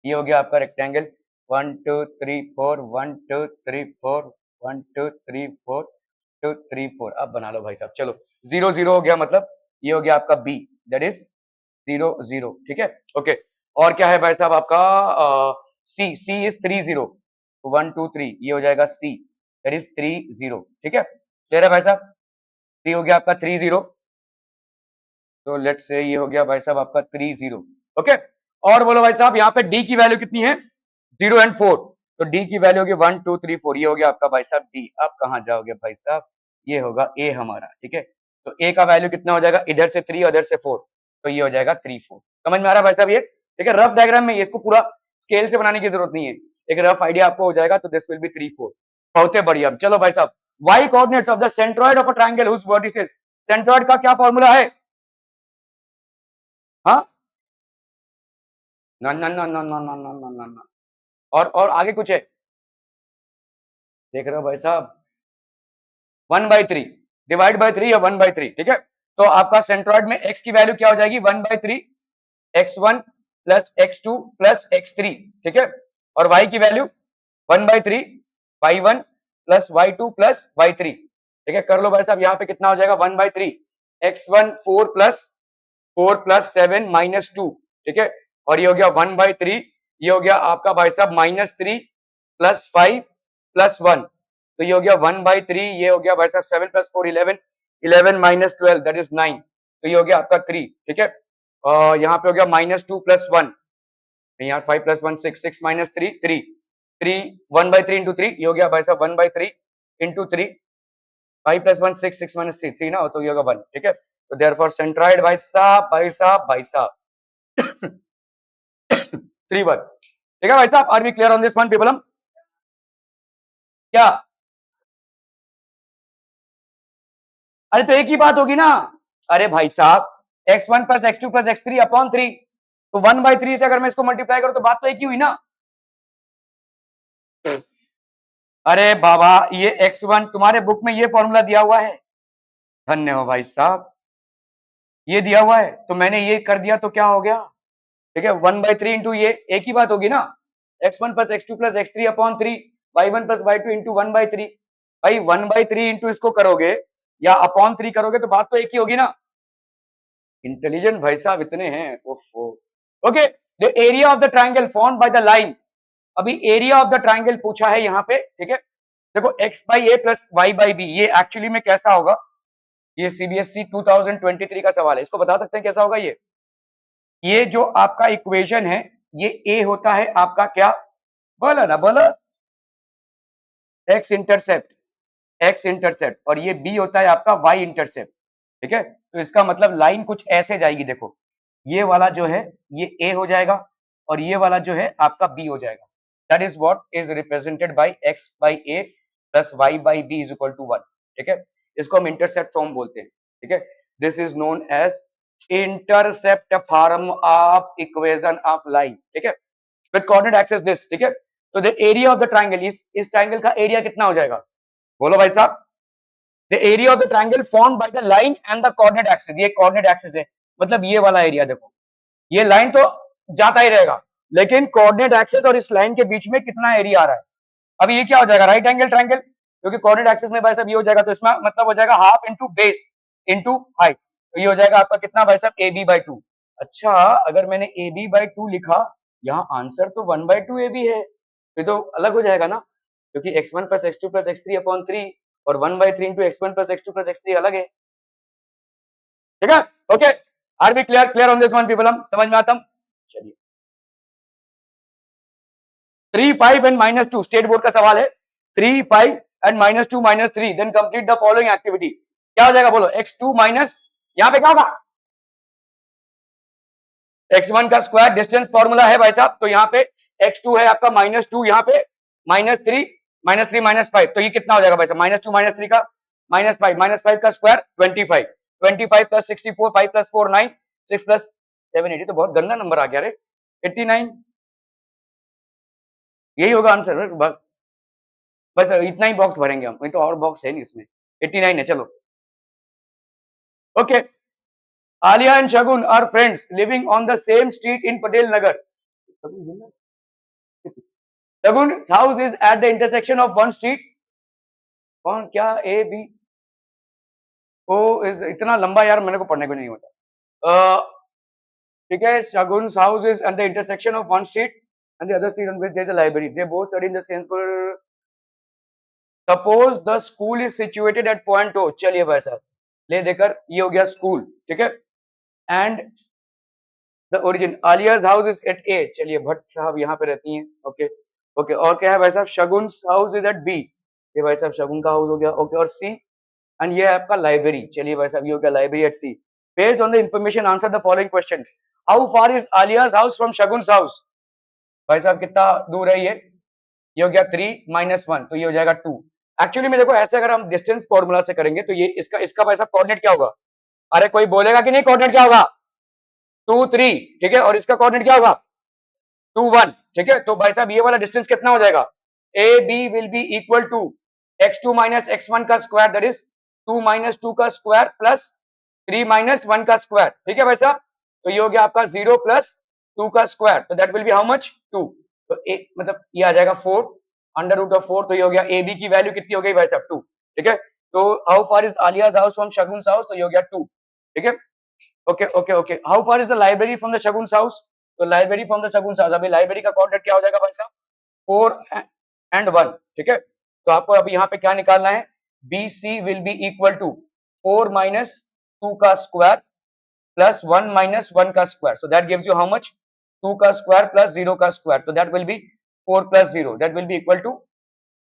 ये हो गया आपका रेक्टेंगल 1 2 3 4 1 2 3 4 1 2 3 4 2 3 4। अब बना लो भाई साहब, चलो 0 0 हो गया, मतलब ये हो गया आपका बी, दैट इज 0 0, ठीक है। ओके, और क्या है भाई साहब आपका सी, सी इज 3 0, 1 2 3, ये हो जाएगा सी, दैट इज 3 0, ठीक है। क्लियर है भाई साहब, सी हो गया आपका 3 0, तो लेट्स से ये हो गया भाई साहब आपका 3 0। ओके, और बोलो भाई साहब यहाँ पे डी की वैल्यू कितनी है 0 एंड 4, तो डी की वैल्यू होगी 1 2 3 4, ये हो गया आपका भाई साहब डी। आप कहाँ जाओगे भाई साहब, ये होगा ए हमारा, ठीक है। तो ए का वैल्यू कितना हो जाएगा, इधर से 3 उधर से 4, तो ये हो जाएगा 3 4। समझ में आ रहा है भाई साहब ये, ठीक है। रफ डायग्राम में इसको पूरा स्केल से बनाने की जरूरत नहीं है, एक रफ आइडिया आपको हो जाएगा, तो दिस विल बी 3 4। बहुत ही बढ़िया। चलो भाई साहब, y coordinates of the centroid of a triangle whose vertices, centroid का क्या फॉर्मूला है, हाँ ना ना ना ना ना ना ना ना ना ना, और आगे कुछ है, देख रहे हो भाई साहब, 1/3, डिवाइड बाय 3 या 1/3, ठीक है। तो आपका सेंट्रॉइड में x की वैल्यू क्या हो जाएगी 1/3, x1 plus x2 plus x3, ठीक है। और y की value 1/3, y1 plus y2 plus y3, ठीक है। कर लो भाई साहब, यहाँ पे कितना हो जाएगा 1/3, x1 4 प्लस 7 माइनस 2, ठीक है। और ये हो गया 1/3, ये हो गया आपका भाई साहब -3 प्लस 5 प्लस 1, तो ये हो गया 1/3, ये हो गया भाई साहब 7 प्लस 4 11, 11 माइनस 12 दैट इज 9, तो ये हो गया आपका 3, ठीक है। और यहाँ पे हो गया -2 प्लस 1, यहाँ 5 प्लस 1 6, 6 माइनस 3 3, 3 1/3 इंटू 3, ये हो गया भाई साहब 1/3 इंटू 3, 5 प्लस 1 6, 6 माइनस 3 3 ना, तो ये होगा 1, ठीक है। तो देयरफॉर सेंट्रॉइड भाई साहब भाई साहब भाई साहब 3 1, ठीक है भाई साहब। Are we clear on this one people, हम क्या, अरे तो एक ही बात होगी ना, अरे भाई साहब x1 plus x2 plus x3 upon 3, तो 1/3 से अगर मैं इसको मल्टीप्लाई करूं तो बात तो एक ही हुई ना। अरे बाबा ये x1 तुम्हारे बुक में ये फॉर्मूला दिया हुआ है, धन्य हो भाई साहब, ये दिया हुआ है तो मैंने ये कर दिया, तो क्या हो गया, ठीक है। 1/3 इंटू ये एक ही बात होगी ना, x1 plus x2 plus x3 upon 3, y1 plus y2 into 1/3, भाई 1/3 इंटू इसको करोगे या अपॉन 3 करोगे तो बात तो एक ही होगी ना। इंटेलिजेंट भाई साहब इतने हैं, ओफो। Okay, the area of the triangle form by the line, अभी एरिया ऑफ द ट्राइंगल पूछा है यहाँ पे, ठीक है। देखो x by A plus Y by B, ये एक्चुअली में कैसा होगा, ये सीबीएसई 2023 का सवाल है, इसको बता सकते हैं कैसा होगा ये जो आपका इक्वेशन है, ये ए होता है आपका क्या, बोला ना बोला, एक्स इंटरसेप्ट, एक्स इंटरसेप्ट, और ये बी होता है आपका वाई इंटरसेप्ट, ठीक है। तो इसका मतलब लाइन कुछ ऐसे जाएगी, देखो ये वाला जो है ये ए हो जाएगा, और ये वाला जो है आपका बी हो जाएगा, that is what is represented by X by A plus Y by B is equal to 1, ठीक है। इसको हम इंटरसेप्ट फॉर्म बोलते हैं, ठीक है। This is known as intercept form of equation of line, ठीक है, विद कोऑर्डिनेट एक्सिस दिस, ठीक है। तो the area of the triangle, इस ट्राइंगल का एरिया कितना हो जाएगा, बोलो भाई साहब, the area of the triangle form by the line and the coordinate axis, ये कोऑर्डिनेट एक्सिस है, मतलब ये वाला एरिया, देखो ये लाइन तो जाता ही रहेगा, लेकिन कोऑर्डिनेट एक्सिस और इस लाइन के बीच में कितना एरिया आ रहा है, अब ये क्या हो जाएगा, राइट एंगल ट्राइंगल, क्योंकि कोऑर्डिनेट एक्सिस में भाई साहब ये हो जाएगा, तो इसमें मतलब हो जाएगा half into base into height, तो ये हो जाएगा आपका कितना भाई साहब ए बी बाई 2। अच्छा, अगर मैंने ए बी बाई 2 लिखा, यहाँ आंसर तो 1/2 ए बी है, ये तो अलग हो जाएगा ना, क्योंकि x1 plus x2 plus x3 upon 3 और 1/3 into x1 plus x2 plus x3 अलग है, ठीक है। Okay, are B clear clear on this one people, हम समझ में आता हम। चलिए 3 5 एंड -2 स्टेट बोर्ड का सवाल है। 3 5 and -2 -3 then complete the following activity. क्या हो जाएगा बोलो? x2 माइनस, यहाँ पे क्या होगा? x1 का स्क्वायर, डिस्टेंस फॉर्मूला है भाई साहब, तो यहाँ पे x2 है आपका -2, यहाँ पे -3 -3 -5, तो ये कितना हो जाएगा भाई साहब? -2 -3 का -5 का स्क्वायर 25, 25 प्लस 64, 5 प्लस 4 9, 6 प्लस 7 80, तो बहुत गंदा नंबर आ गया रे, 89। यही होगा आंसर बस, बस इतना ही बॉक्स भरेंगे हम, नहीं तो और बॉक्स है नहीं इसमें। 89 है, चलो okay. Aliya and Shagun are friends living on the same street in Patel Nagar. Shagun house is at the intersection of one street, कौन क्या ए बी ओ इज, इतना लंबा यार मेरे को पढ़ने को नहीं होता। ठीक है, Shagun house is at the intersection of one street and the other street on which there is a library, they both study in the same school, suppose the school is situated at point O. चलिए भाई साहब ले देकर, ये हो गया school, ठीक है, and the origin Aaliya's house is at A. चलिए भट्ट साहब यहाँ पे रहती हैं, ओके ओके। और क्या है भाई साहब? शगुन हाउस इज एट बी, ये भाई साहब शगुन का हाउस हो गया, ओके। और सी, एंड ये है आपका लाइब्रेरी, चलिए भाई साहब ये हो गया library at C. Based on the information answer the following question. How far is Aaliya's house from Shagun house? भाई साहब कितना दूर है ये हो गया 3 -1, तो ये हो जाएगा 2। एक्चुअली में देखो ऐसे अगर हम डिस्टेंस फॉर्मूला से करेंगे तो ये इसका इसका भाई साहब कोऑर्डिनेट क्या होगा? अरे कोई बोलेगा कि नहीं कोऑर्डिनेट क्या होगा? 2 3, ठीक है, और इसका कोऑर्डिनेट क्या होगा? 2 1, ठीक है। तो भाई साहब ये वाला डिस्टेंस कितना हो जाएगा? A B will be equal to x2 minus x1 का स्क्वायर, दैट इज 2 -2 का स्क्वायर प्लस 3 -1 का स्क्वायर, ठीक है भाई साहब। तो ये हो गया आपका 0 प्लस 2 का स्क्वायर, तो that will be how much? 2। तो ए मतलब ये आ जाएगा 4 अंडर रूट ऑफ 4, तो ये हो गया ए बी की वैल्यू कितनी हो गई भाई साहब? 2, ठीक है। तो how far is Aaliya's house from Shagun house? तो ये हो गया 2, ठीक है, okay okay okay. How far is the library from the Shagun house? तो library from the Shagun house, अभी लाइब्रेरी का कोऑर्डिनेट क्या हो जाएगा भाई साहब? 4 एंड 1, ठीक है। तो आपको अभी यहाँ पे क्या निकालना है? B C will be equal to 4 -2 का स्क्वायर प्लस 1 -1 का square, so that gives you how much? 2 का स्क्वायर प्लस 0 का स्क्वायर, तो that will be 4 plus 0, that will be equal to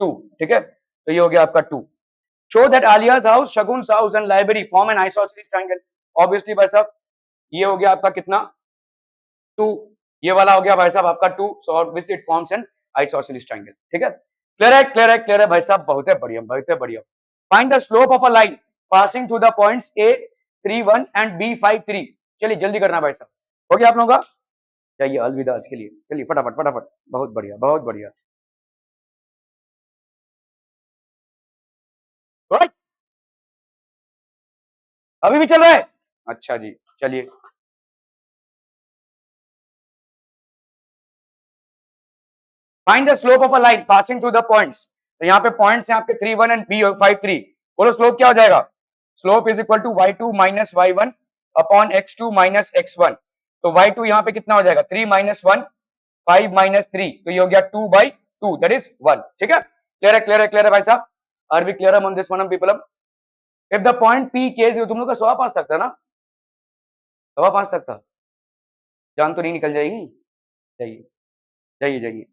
2, ठीक है। तो ये हो गया आपका 2। Show that Aaliya's house, Shagun house and library form an isosceles triangle. Obviously भाई साहब ये हो गया आपका कितना? 2, ये वाला हो गया भाई साहब आपका 2, so obviously it forms an isosceles triangle, ठीक है। क्लियर है क्लियर है क्लियर है भाई साहब, बहुत है बढ़िया बहुत है बढ़िया। Find the slope of a line passing through the points A 3 1 and B 5 3। चलिए जल्दी करना भाई साहब, हो गया आप लोगों का? चाहिए अलविदा आज के लिए, चलिए फटाफट फटाफट, बहुत बढ़िया बहुत बढ़िया। Right? अभी भी चल रहा है? अच्छा जी, चलिए। Find the slope of a line passing through the points. तो यहाँ पे पॉइंट्स हैं आपके 3 1 एंड बी 5 3। बोलो स्लोप क्या हो जाएगा? Slope is equal to y2 minus y1 upon x2 minus x1। तो y2 यहाँ पे कितना हो जाएगा? 3 -1 5 -3, तो ये हो गया 2/2, दैट इज 1, ठीक है। क्लियर है क्लियर है क्लियर है भाई साहब, are B clear on this one people. If the point P K, तुम लोग का 5.25 तक था ना? 5.25 तक था, जान तो नहीं निकल जाएगी? जाइए जाइए जाइए।